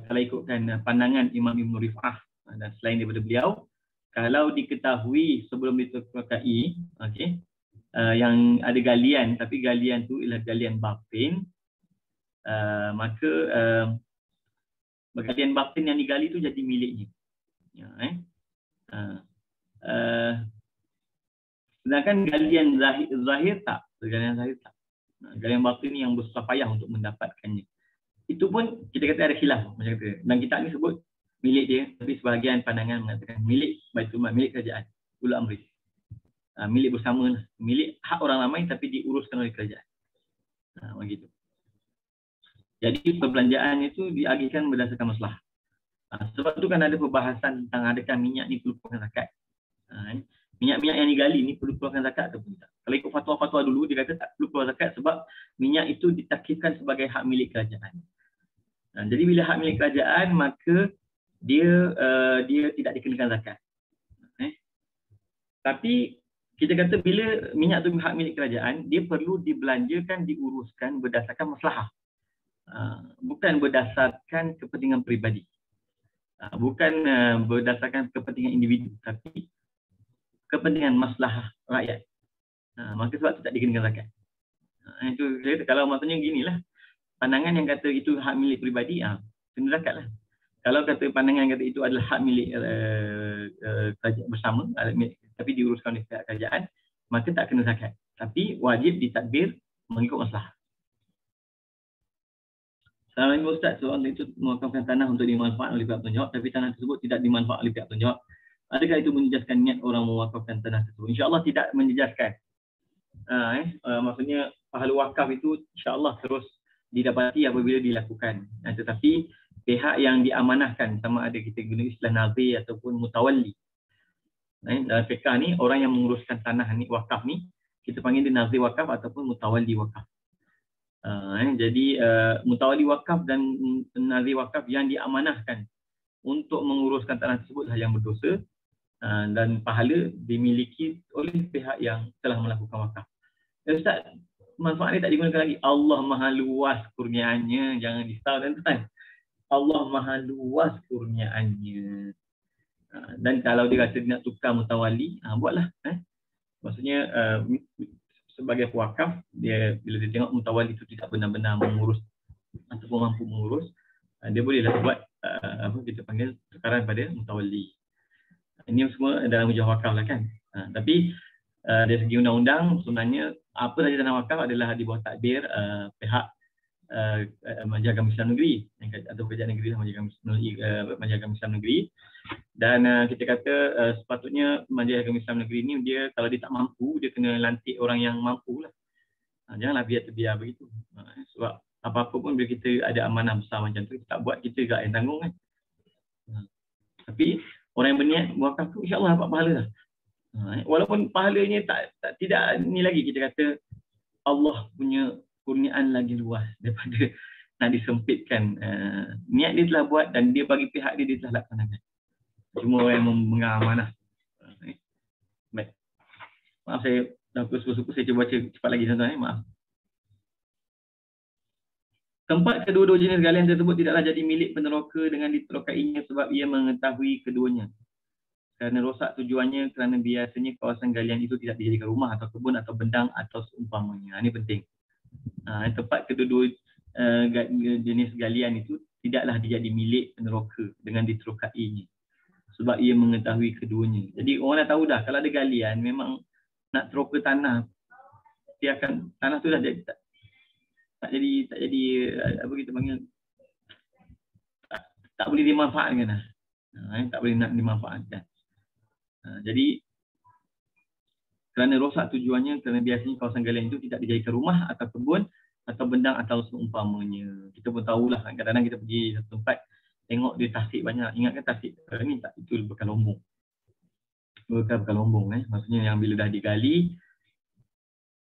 kalau ikutkan pandangan Imam Ibn Rif'ah dan selain daripada beliau, kalau diketahui sebelum diterkai, yang ada galian, tapi galian tu ialah galian batin, maka galian batin yang digali tu jadi miliknya. Sedangkan galian zahir tak. Galian zahir tak. Galian batin ni yang bersusah payah untuk mendapatkannya. Itu pun kita kata ada khilaf macam kata. Dan kitab ni sebut milik dia, tapi sebahagian pandangan mengatakan milik Baitul Mal, milik kerajaan. Ulul amri. Milik bersama, milik hak orang ramai tapi diuruskan oleh kerajaan. Begitu. Jadi perbelanjaan itu diagihkan berdasarkan masalah. Sebab tu kan ada perbahasan tentang adakah minyak ni perlu keluarkan zakat. Minyak-minyak yang digali ni perlu keluarkan zakat atau tidak. Kalau ikut fatwa-fatwa dulu, dia kata tak perlu keluar zakat sebab minyak itu ditakifkan sebagai hak milik kerajaan. Jadi bila hak milik kerajaan, maka dia tidak dikenakan zakat. Tapi kita kata bila minyak itu hak milik kerajaan, dia perlu dibelanjakan, diuruskan berdasarkan maslahah. Bukan berdasarkan kepentingan peribadi. Bukan berdasarkan kepentingan individu, tapi kepentingan maslahah rakyat. Maka sebab itu tak dikenakan zakat. Itu kalau maksudnya ginilah. Pandangan yang kata itu hak milik peribadi, kena zakat lah. Kalau kata pandangan yang kata itu adalah hak milik kerajaan bersama, tapi diuruskan oleh pihak kerajaan, maka tak kena zakat. Tapi wajib ditadbir mengikut maslahah. Assalamualaikum Ustaz, seorang itu mewakafkan tanah untuk dimanfaatkan oleh pihak penjawab, tapi tanah tersebut tidak dimanfaatkan oleh pihak penjawab. Adakah itu menjejaskan niat orang mewakafkan tanah tersebut? InsyaAllah tidak menjejaskan. Maksudnya pahala wakaf itu insyaAllah terus didapati apabila dilakukan. Tetapi pihak yang diamanahkan, sama ada kita guna istilah nazir ataupun mutawalli. Dalam fiqh ni, orang yang menguruskan tanah ni, wakaf ni, kita panggil dia nazir wakaf ataupun mutawalli wakaf. Jadi mutawalli wakaf dan nazir wakaf yang diamanahkan untuk menguruskan tanah tersebut hal yang berdosa, dan pahala dimiliki oleh pihak yang telah melakukan wakaf. Ustaz, manfaat dia tak digunakan lagi. Allah Maha luas kurniaannya, jangan risau tuan-tuan. Allah Maha luas kurniaannya. Dan kalau dia kata dia nak tukar mutawali, buatlah. Maksudnya sebagai pewakaf, dia bila dia tengok mutawali itu tidak benar-benar mengurus ataupun mampu mengurus, dia bolehlah buat apa kita panggil tukaran pada mutawali. Ini semua dalam hujah wakaf lah kan. Tapi dari segi undang-undang sebenarnya apa saja tanah wakaf adalah di bawah takbir pihak Majlis Agama Islam Negeri atau Kerajaan Negeri Majlis Agama Islam Negeri. Dan kita kata sepatutnya Majlis Agama Islam Negeri ni dia kalau dia tak mampu, dia kena lantik orang yang mampu lah. Janganlah biar terbiar begitu. Sebab apa-apa pun bila kita ada amanah besar macam tu, kita tak buat, kita juga yang tanggung kan. Tapi orang yang berniat wakaf tu insya-Allah dapat pahala lah. Walaupun pahalanya tidak ni lagi, kita kata Allah punya kurniaan lagi luas daripada nak disempitkan. Niat dia telah buat dan dia bagi pihak dia telah laksanakan. Cuma orang yang memegang amanah. Baik. Maaf saya dah suku-suku, saya cuba baca cepat lagi tuan-tuan. Maaf. Tempat kedua-dua jenis galian tersebut tidaklah jadi milik peneroka dengan diterokainya sebab ia mengetahui keduanya. Kerana rosak tujuannya kerana biasanya kawasan galian itu tidak dijadikan rumah atau kebun atau bendang atau seumpamanya. Ini penting. Tempat kedua-dua jenis galian itu tidaklah dijadi milik peneroka dengan diterokainya sebab ia mengetahui keduanya. Jadi orang dah tahu dah kalau ada galian memang nak teroka tanah, dia akan tanah tu dah tak jadi apa kita panggil tak boleh dimanfaatkan dah. Tak boleh nak dimanfaatkan. Jadi kerana rosak tujuannya kerana biasanya kawasan galian itu tidak dijadikan rumah atau kebun atau bendang atau seumpamanya. Kita pun tahulah kadang-kadang kita pergi satu tempat tengok dia tasik banyak. Ingatkan tasik ni tak, itu bekas lombong. Bekas lombong maksudnya yang bila dah digali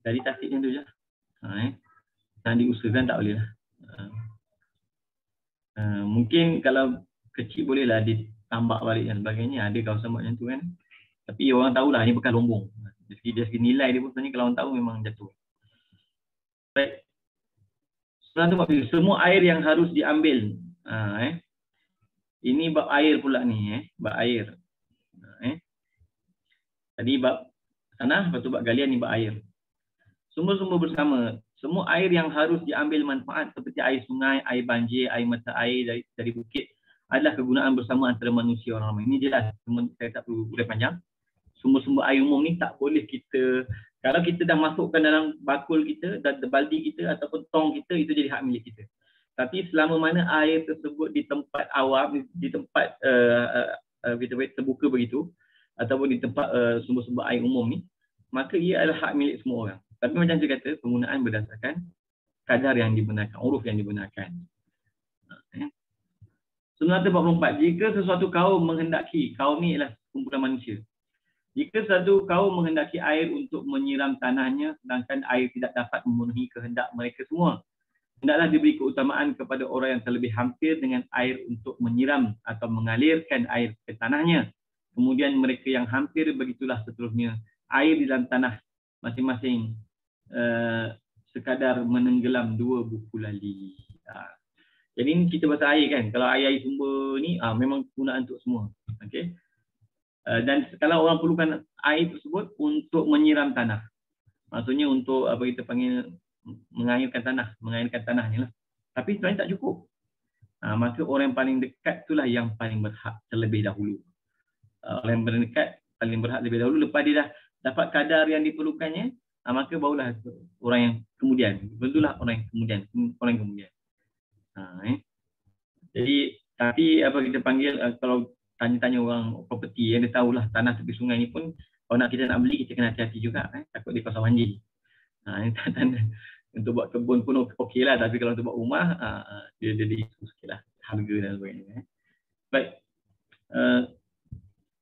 dari tasiknya tu je. Dan diusahakan tak boleh lah. Mungkin kalau kecil bolehlah ditambak balik dan sebagainya. Ada kawasan buat macam tu kan. Tapi orang tahulah ini bekas lombong. Dari segi nilai dia pun sebenarnya kalau orang tahu memang jatuh. Baik. Semua air yang harus diambil. Ini bab air pula ni. Bab air. Tadi bab tanah, lepas tu bab galian, ni bab air. Sumber-sumber bersama. Semua air yang harus diambil manfaat seperti air sungai, air banjir, air mata air dari bukit adalah kegunaan bersama antara manusia orang ramai. Ini jelas. Saya tak perlu boleh panjang. Sumber-sumber air umum ni tak boleh kita, kalau kita dah masukkan dalam bakul kita, dan baldi kita ataupun tong kita, itu jadi hak milik kita. Tapi selama mana air tersebut di tempat awam, di tempat terbuka begitu, ataupun di tempat sumber-sumber air umum ni, maka ia adalah hak milik semua orang. Tapi macam saya kata, penggunaan berdasarkan kadar yang digunakan, uruf yang digunakan. 944. Jika sesuatu kaum menghendaki, kaum ni ialah kumpulan manusia. Jika satu kaum menghendaki air untuk menyiram tanahnya, sedangkan air tidak dapat memenuhi kehendak mereka semua, hendaklah diberi keutamaan kepada orang yang terlebih hampir dengan air untuk menyiram atau mengalirkan air ke tanahnya. Kemudian mereka yang hampir begitulah seterusnya. Air di dalam tanah masing-masing sekadar menenggelam 2 buku lali. Jadi ni kita bahasa air kan. Kalau air sumber ni memang gunaan untuk semua. Okey. Dan kalau orang perlukan air tersebut untuk menyiram tanah. Maksudnya untuk apa kita panggil mengairkan tanah ni lah. Tapi sebenarnya tak cukup. Maka orang yang paling dekat itulah yang paling berhak terlebih dahulu. Orang yang paling dekat paling berhak terlebih dahulu. Lepas dia dah dapat kadar yang diperlukannya, maka barulah orang yang kemudian. Tentulah orang yang kemudian. Jadi tapi apa kita panggil kalau tanya-tanya orang properti yang dia tahulah tanah tepi sungai ni pun kalau kita nak beli kita kena hati-hati juga takut dia kawasan banjir. Untuk buat kebun pun okey lah, tapi kalau untuk buat rumah dia isu sikit lah harga dan sebagainya. Baik.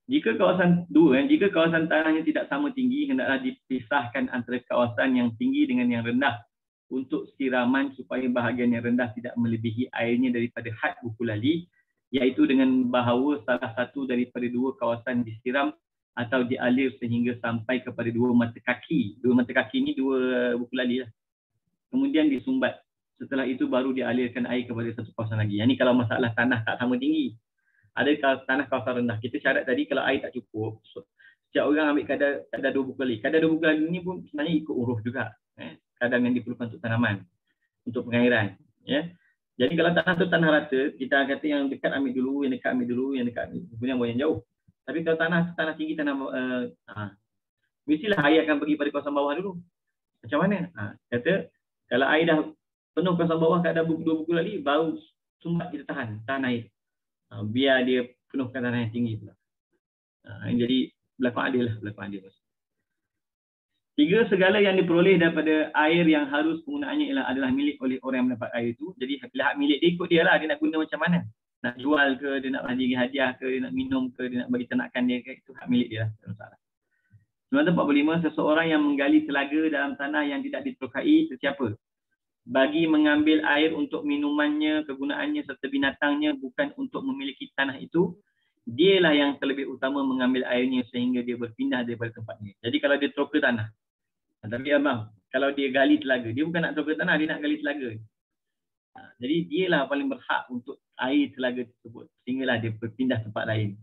Jika kawasan tanahnya tidak sama tinggi, hendaklah dipisahkan antara kawasan yang tinggi dengan yang rendah untuk siraman supaya bahagian yang rendah tidak melebihi airnya daripada had buku lali, iaitu dengan bahawa salah satu daripada 2 kawasan disiram atau dialir sehingga sampai kepada 2 mata kaki. 2 mata kaki ni 2 buku lali lah. kemudian disumbat. Setelah itu baru dialirkan air kepada satu kawasan lagi. Yang ni kalau masalah tanah tak sama tinggi. Ada tanah kawasan rendah. Kita syarat tadi kalau air tak cukup, setiap orang ambil kadar 20 kali. Kadar 20 kali ni pun sebenarnya ikut uruf juga. Kadar yang diperlukan untuk tanaman, untuk pengairan. Ya. Jadi kalau tanah tu tanah rata, kita kata yang dekat ambil dulu, yang dekat ambil dulu, yang dekat kemudian buang yang jauh. Tapi kalau tanah tinggi, mestilah air akan pergi pada kawasan bawah dulu. Macam mana? Kata kalau air dah penuh kawasan bawah kadar 20 kali, baru sumbat kita tahan air. Biar dia penuhkan tanah yang tinggi pula. Jadi berlaku adil lah, berlaku adil. 3, segala yang diperoleh daripada air yang harus penggunaannya adalah milik oleh orang yang mendapat air itu. Jadi bila hak milik dia ikut dia lah, dia nak guna macam mana. Nak jual ke, dia nak bagi hadiah ke, dia nak minum ke, dia nak bagi ternakan dia ke, itu hak milik dia lah. 945, seseorang yang menggali telaga dalam tanah yang tidak diterokai sesiapa bagi mengambil air untuk minumannya, kegunaannya serta binatangnya bukan untuk memiliki tanah itu, dialah yang terlebih utama mengambil airnya sehingga dia berpindah daripada tempatnya. Jadi kalau dia teroka tanah, tapi abang, kalau dia gali telaga, dia bukan nak teroka tanah, dia nak gali telaga. Jadi dialah paling berhak untuk air telaga tersebut, sehinggalah dia berpindah tempat lain.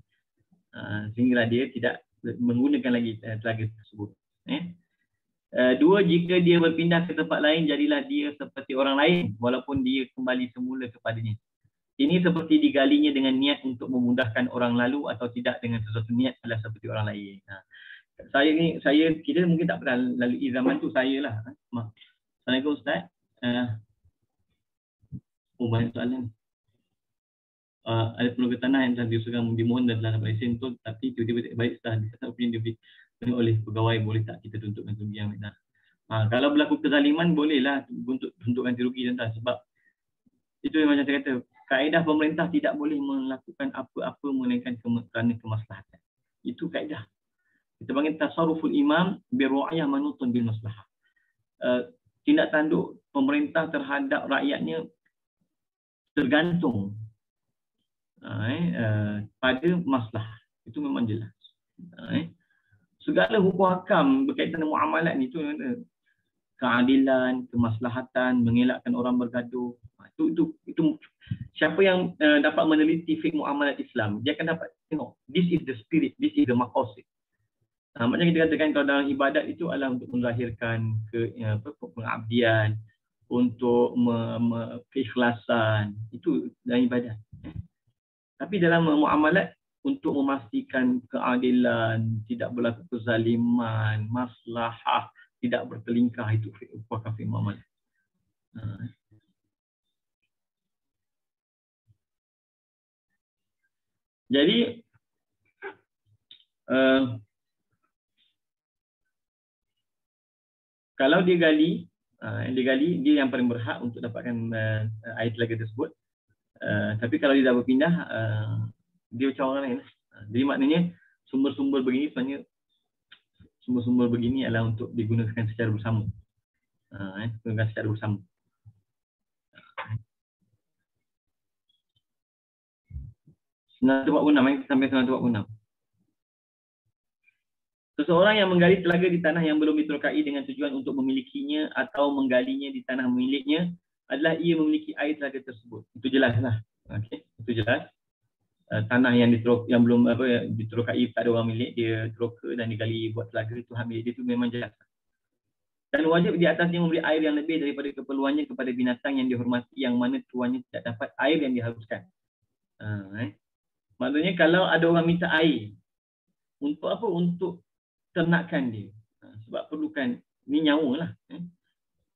Sehinggalah dia tidak menggunakan lagi telaga tersebut. 2, jika dia berpindah ke tempat lain, jadilah dia seperti orang lain walaupun dia kembali semula kepadanya. Ini seperti digalinya dengan niat untuk memudahkan orang lalu atau tidak dengan sesuatu niat adalah seperti orang lain. Kita mungkin tak pernah lalui zaman tu, saya lah. Assalamualaikum Ustaz. Banyak soalan. Ada peluang tanah yang telah diusulkan dimohon dan telah dapat lesen betul, tapi tiba-tiba baik setelah disahkan opinion dipenuhi oleh pegawai, boleh tak kita tuntutkan ganti rugi yang benar? Kalau berlaku kezaliman, bolehlah untuk tuntut ganti rugi tuan, sebab itu yang macam saya kata, kaedah pemerintah tidak boleh melakukan apa-apa melainkan kerana kemaslahatan. Itu kaedah. Kita panggil tasarruful imam biru'ayah manutun bil maslahah. Tindak tanduk pemerintah terhadap rakyatnya tergantung pada maslahah. Itu memang jelas. Segala hukum hakam berkaitan dengan muamalat ni tu, keadilan, kemaslahatan, mengelakkan orang bergaduh. Itu siapa yang dapat meneliti fiqh muamalat Islam, dia akan dapat tengok this is the spirit, this is the maqasid. Macam kita katakan kalau dalam ibadat itu adalah untuk melahirkan pengabdian, untuk keikhlasan, itu dalam ibadat. Tapi dalam muamalat, untuk memastikan keadilan, tidak berlaku kezaliman, maslahah, tidak bertelingkah, itu fiqh muamalat. Jadi kalau dia gali, dia yang paling berhak untuk dapatkan air telaga tersebut. Tapi kalau dia dah berpindah, dia macam orang lain. Jadi maknanya sumber-sumber begini sebenarnya sumber-sumber begini adalah untuk digunakan secara bersama. Digunakan secara bersama. Sampai 946. Seseorang yang menggali telaga di tanah yang belum diterokai dengan tujuan untuk memilikinya atau menggalinya di tanah miliknya adalah ia memiliki air telaga tersebut. Itu jelaslah. Okey, itu jelas. Tanah yang belum diterokai, tak ada orang milik, dia teroka dan digali buat telaga, itu hak milik dia, itu memang jelas. Dan wajib di atasnya memberi air yang lebih daripada keperluannya kepada binatang yang dihormati yang mana tuannya tidak dapat air yang diharuskan. Maksudnya kalau ada orang minta air, untuk apa? Untuk ternakan dia. Sebab perlukan, ni nyawa lah.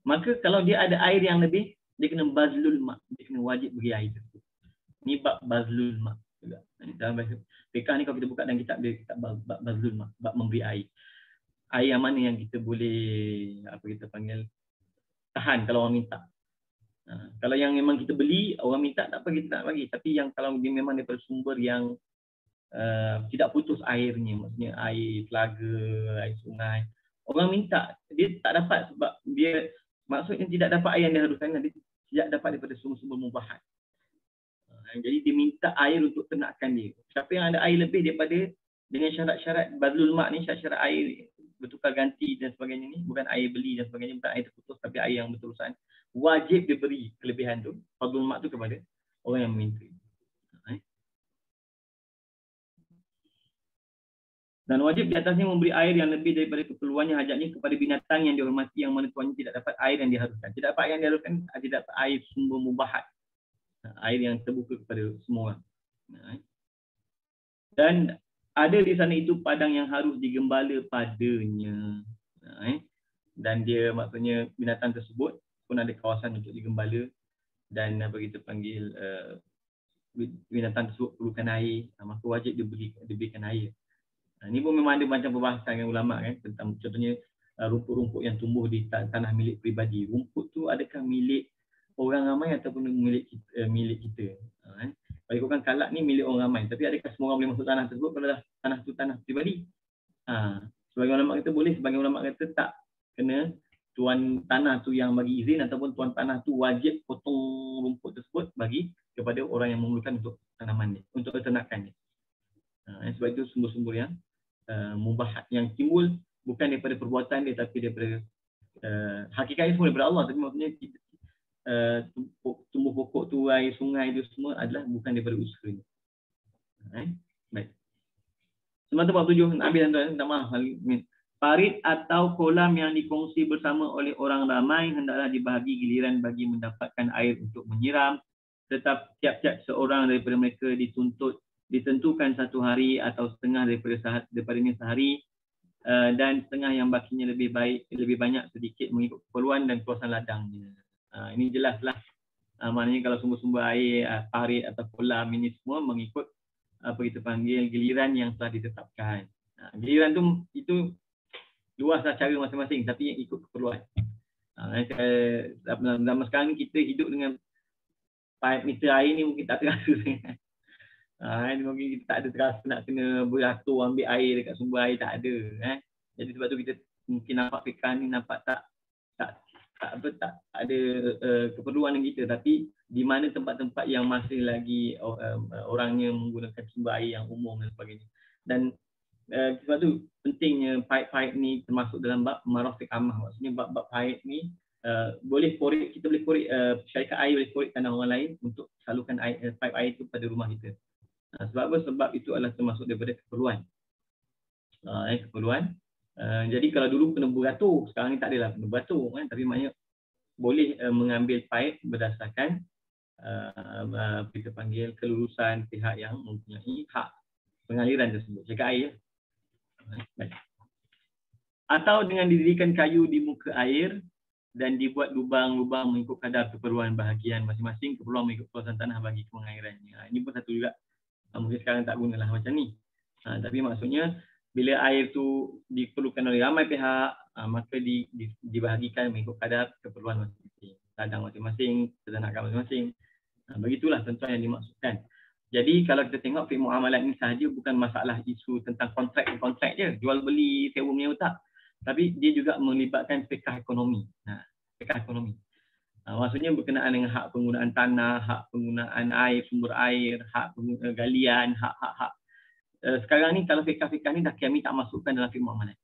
Maka kalau dia ada air yang lebih, dia kena bazlul mak. Dia kena wajib beri air tersebut. Ni bab bazlul mak juga. Dalam bahasa fiqh ni kalau kita buka dalam kitab dia, kitab bab bazlul mak, bab memberi air. Air yang mana yang kita boleh, apa kita panggil, tahan kalau orang minta. Kalau yang memang kita beli, orang minta tak apa, kita tak bagi. Tapi yang kalau dia memang daripada sumber yang tidak putus airnya, maksudnya air telaga, air sungai, orang minta, dia tak dapat sebab dia maksudnya tidak dapat air yang diharuskan, dia tidak dapat daripada sumber-sumber mubahat. Jadi dia minta air untuk ternakan dia. Siapa yang ada air lebih daripada, dengan syarat-syarat bazlul mak ni, syarat-syarat air bertukar ganti dan sebagainya ni, bukan air beli dan sebagainya, bukan air terputus tapi air yang berterusan, wajib diberi kelebihan tu, fardul mak tu kepada orang yang meminta. Dan wajib di atasnya memberi air yang lebih daripada keperluannya hajatnya kepada binatang yang dihormati yang mana tuannya tidak dapat air yang diharuskan. Tidak dapat air yang diharuskan, tidak dapat air sumber mubahat. Air yang terbuka kepada semua orang. Dan ada di sana itu padang yang harus digembala padanya. Dan dia maksudnya binatang tersebut pun ada kawasan untuk digembala dan apa kita panggil binatang tersebut perlukan air, maka wajib diberikan air. Ini pun memang ada macam perbahasan dengan ulama kan tentang contohnya rumput-rumput yang tumbuh di tanah milik peribadi. Rumput tu adakah milik orang ramai ataupun milik kita? Kalau ikutkan kalak ni milik orang ramai, tapi adakah semua orang boleh masuk tanah tersebut kalau dah tanah tu tanah peribadi? Sebagai ulama kata boleh, sebagai ulama kata tak, kena tuan tanah tu yang bagi izin ataupun tuan tanah tu wajib potong rumput tersebut bagi kepada orang yang memerlukan untuk tanaman ni, untuk peternakan ni. Sebab itu sumber-sumber yang mubahat yang timbul bukan daripada perbuatan dia tapi daripada hakikatnya semua daripada Allah, tapi maksudnya tumbuh pokok tu, air sungai itu semua adalah bukan daripada usaha ni. Baik. Semata bab 7 ambil tuan, minta maaf. Parit atau kolam yang dikongsi bersama oleh orang ramai hendaklah dibahagi giliran bagi mendapatkan air untuk menyiram, tetap tiap-tiap seorang daripada mereka ditentukan satu hari atau setengah daripadanya sehari, dan setengah yang bakinya lebih banyak sedikit mengikut keperluan dan keluasan ladangnya. Ini jelaslah, maknanya kalau sumber-sumber air parit atau kolam ini semua mengikut apa kita panggil giliran yang telah ditetapkan. Giliran tu itu luaslah cara masing-masing tapi yang ikut keperluan. Zaman sekarang ni kita hidup dengan pipe meter air ni mungkin tak terasa sangat. Mungkin kita tak ada terasa nak kena beratur ambil air dekat sumber air, tak ada. Jadi sebab tu kita mungkin nampak fikah ni nampak tak ada keperluan dengan kita, tapi di mana tempat-tempat yang masih lagi orangnya menggunakan sumber air yang umum dan sebagainya. Dan sebab tu pentingnya pipe-pipe ni termasuk dalam bab marafiq amah, maksudnya bab-bab pipe ni boleh korek, kita boleh korek, syarikat air boleh korek tanah orang lain untuk salurkan air, pipe air itu pada rumah kita. Sebab apa? Sebab itu adalah termasuk daripada keperluan. Keperluan. Jadi kalau dulu kena beratur, sekarang ni tak adalah kena beratur kan, tapi maknanya boleh mengambil pipe berdasarkan kita panggil kelulusan pihak yang mempunyai hak pengaliran tersebut, syarikat air. Baik. Atau dengan didirikan kayu di muka air dan dibuat lubang-lubang mengikut kadar keperluan bahagian masing-masing, keperluan mengikut kawasan tanah bagi pengairannya. Ini pun satu juga. Mungkin sekarang tak gunalah macam ni. Tapi maksudnya bila air tu diperlukan oleh ramai pihak, maka dibahagikan mengikut kadar keperluan masing-masing, ladang masing-masing, peternakan masing-masing. Begitulah tentuan yang dimaksudkan. Jadi kalau kita tengok fiqh muamalat ni sahaja bukan masalah isu tentang kontrak je, jual beli, sewa menyewa tak. Tapi dia juga melibatkan fiqh ekonomi. Fiqh ekonomi. Maksudnya berkenaan dengan hak penggunaan tanah, hak penggunaan air, sumber air, hak galian, hak-hak. Sekarang ni kalau fiqh-fiqh ni dah kami tak masukkan dalam fiqh muamalat.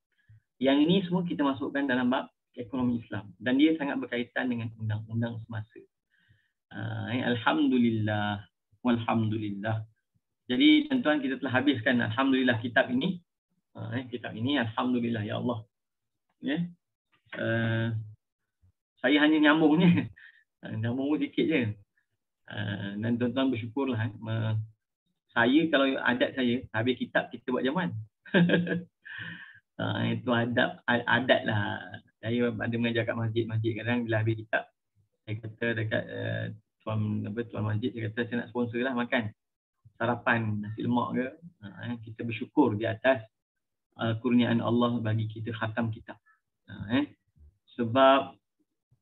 Yang ini semua kita masukkan dalam bab ekonomi Islam dan dia sangat berkaitan dengan undang-undang semasa. Alhamdulillah, walhamdulillah. Jadi tuan-tuan, kita telah habiskan alhamdulillah kitab ini. Kitab ini alhamdulillah ya Allah. Saya hanya nyambungnya. Nyambung sikit je. Dan tuan-tuan bersyukurlah. Saya kalau adat saya, habis kitab kita buat jamuan. Itu adat lah. Saya ada mengajar kat masjid-masjid. Kadang bila habis kitab, saya kata dekat tuan masjid, saya kata saya nak sponsor lah makan. Sarapan nasi lemak ke. Kita bersyukur di atas kurniaan Allah bagi kita khatam kitab. Sebab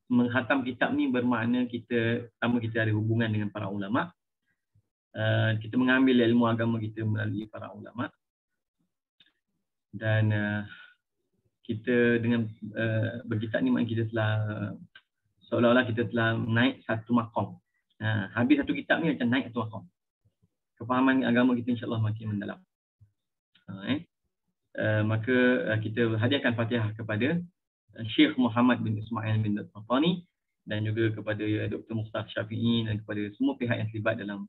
menghatam kitab ni bermakna kita ada hubungan dengan para ulama. Kita mengambil ilmu agama kita melalui para ulama. Dan kita dengan berkitab ni maknanya kita telah seolah-olah kita telah naik satu maqam. Habis satu kitab ni macam naik satu maqam. Kefahaman agama kita insya-Allah makin mendalam. maka kita hadiahkan Fatihah kepada Syekh Muhammad bin Ismail bin Fafani dan juga kepada Dr. Mukhtar Syafi'i dan kepada semua pihak yang terlibat dalam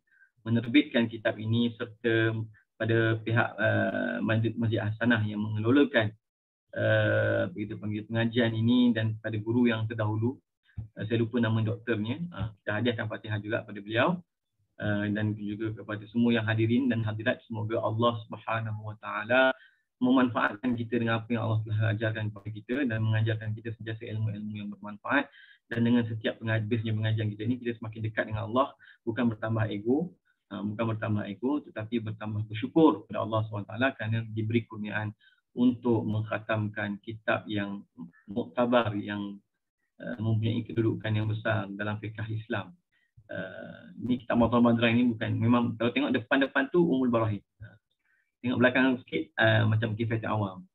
menerbitkan kitab ini, serta pada pihak Masjid Hasanah yang mengelolakan begitu panggil pengajian ini, dan pada guru yang terdahulu, saya lupa nama doktornya, kita hadiahkan Fatihah juga pada beliau, dan juga kepada semua yang hadirin dan hadirat. Semoga Allah Subhanahu Wa Taala memanfaatkan kita dengan apa yang Allah telah ajarkan kepada kita dan mengajarkan kita sentiasa ilmu-ilmu yang bermanfaat. Dan dengan setiap pengajian kita ini, kita semakin dekat dengan Allah, bukan bertambah ego, tetapi bertambah bersyukur kepada Allah SWT kerana diberi kurniaan untuk mengkhatamkan kitab yang muktabar, yang mempunyai kedudukan yang besar dalam fiqh Islam. Ni kitab Mu'tamar Badran ini bukan, memang kalau tengok depan-depan tu Ummul Barahim, tengok belakang sikit macam Kifayatul Awam.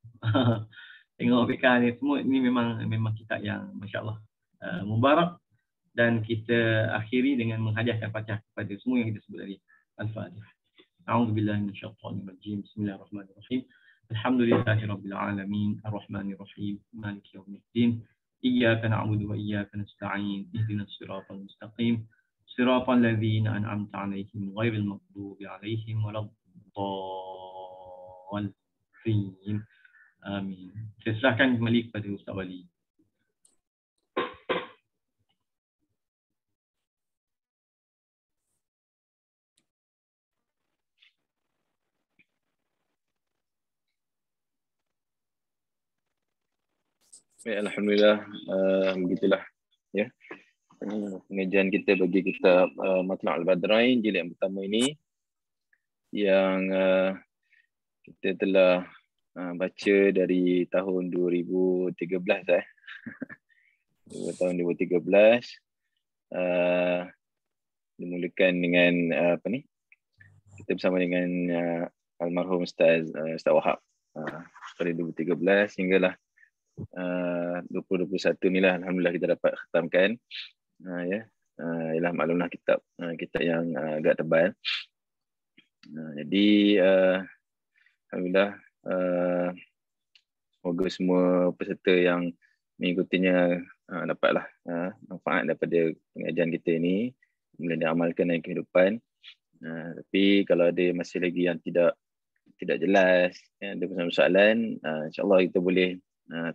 Tengok fiqh ni semua, ni memang kitab yang masya-Allah mubarak. Dan kita akhiri dengan menghadiahkan Fatihah kepada semua yang kita sebut tadi. Al-Fatihah. A'udzubillahi minasyaitonir rajim. Bismillahirrahmanirrahim. Alhamdulillahirabbil alamin, arrahmanir rahim, maliki yaumiddin. Iyyaka na'budu wa iyyaka nasta'in. Ihdinas siratal mustaqim. Siratal ladzina an'amta 'alaihim ghairil maghdubi 'alaihim waladdallin. Amin. Saya serahkan kembali kepada Ustaz Wali. Baik, alhamdulillah, begitulah ya. Pengajian kita bagi kitab Matla' al-Badrain jilid yang pertama ini, yang kita telah baca dari tahun 2013 tahun 2013, dimulakan dengan kita bersama dengan almarhum Ustaz Wahab pada 2013 hinggalah 2021 ni lah, alhamdulillah kita dapat khatamkan. Ialah maklumlah kitab yang agak tebal. Jadi alhamdulillah, semoga semua peserta yang mengikutinya dapatlah manfaat daripada pengajian kita ini, boleh diamalkan dalam kehidupan. Tapi kalau ada masih lagi yang tidak jelas, ada persoalan, insya-Allah kita boleh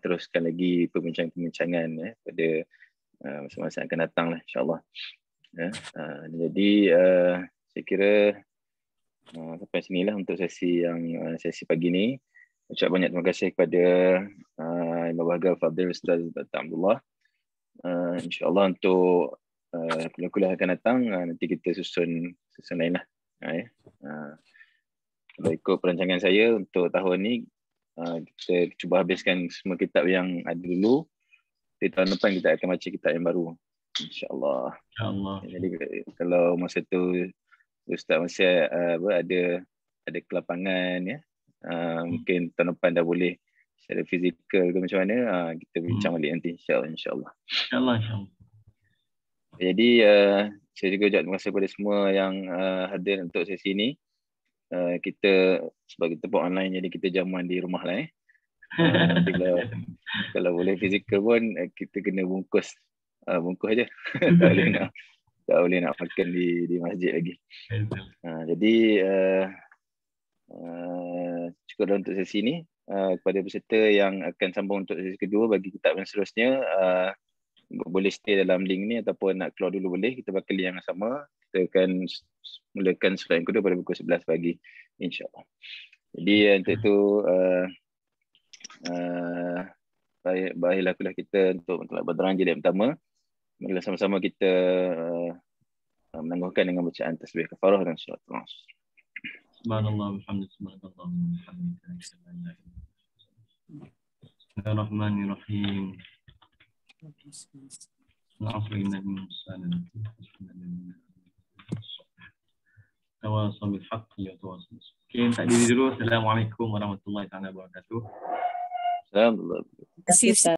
teruskan lagi perbincangan pada masa-masa yang akan datang lah, insya-Allah. Jadi saya kira sampai sinilah untuk sesi pagi ni. Ucap banyak terima kasih kepada Imam Bahagia Fadil Ustaz Abdullah. Insya-Allah untuk kuliah-kuliah akan datang, nanti kita susun lain lah. Kalau ikut perancangan saya untuk tahun ni, kita cuba habiskan semua kitab yang ada dulu. Di tahun depan kita akan baca kitab yang baru, insya-Allah. Jadi kalau masa tu Ustaz masih ada kelapangan ya, mungkin tahun depan dah boleh secara fizikal ke macam mana, kita bincang balik nanti, insya-Allah. Jadi saya juga ucap terima kasih kepada semua yang hadir untuk sesi ini. Kita sebab kita buat online, jadi kita jamuan di rumah lah. Nanti kalau boleh fizikal pun kita kena bungkus aja. tak boleh nak makan di masjid lagi. Jadi cukup untuk sesi ini. Kepada peserta yang akan sambung untuk sesi kedua bagi kitab yang seterusnya, boleh stay dalam link ni ataupun nak keluar dulu boleh. Kita pakai link yang sama. Kita akan mulakan slide yang kedua pada pukul 11 pagi, insya-Allah. Jadi untuk itu baiklah kuliah kita untuk Matla' Badran jilid pertama. Marilah sama-sama kita menangguhkan dengan bacaan tasbih kafarah dan surat Al-Nas. Subhanallah walhamdulillah. Bismillahirrahmanirrahim. Tawassaw bil haqqi wa tawassaw bis sabr. Okey, tak diri dulu. Assalamualaikum warahmatullahi wabarakatuh. Assalamualaikum. Terima kasih.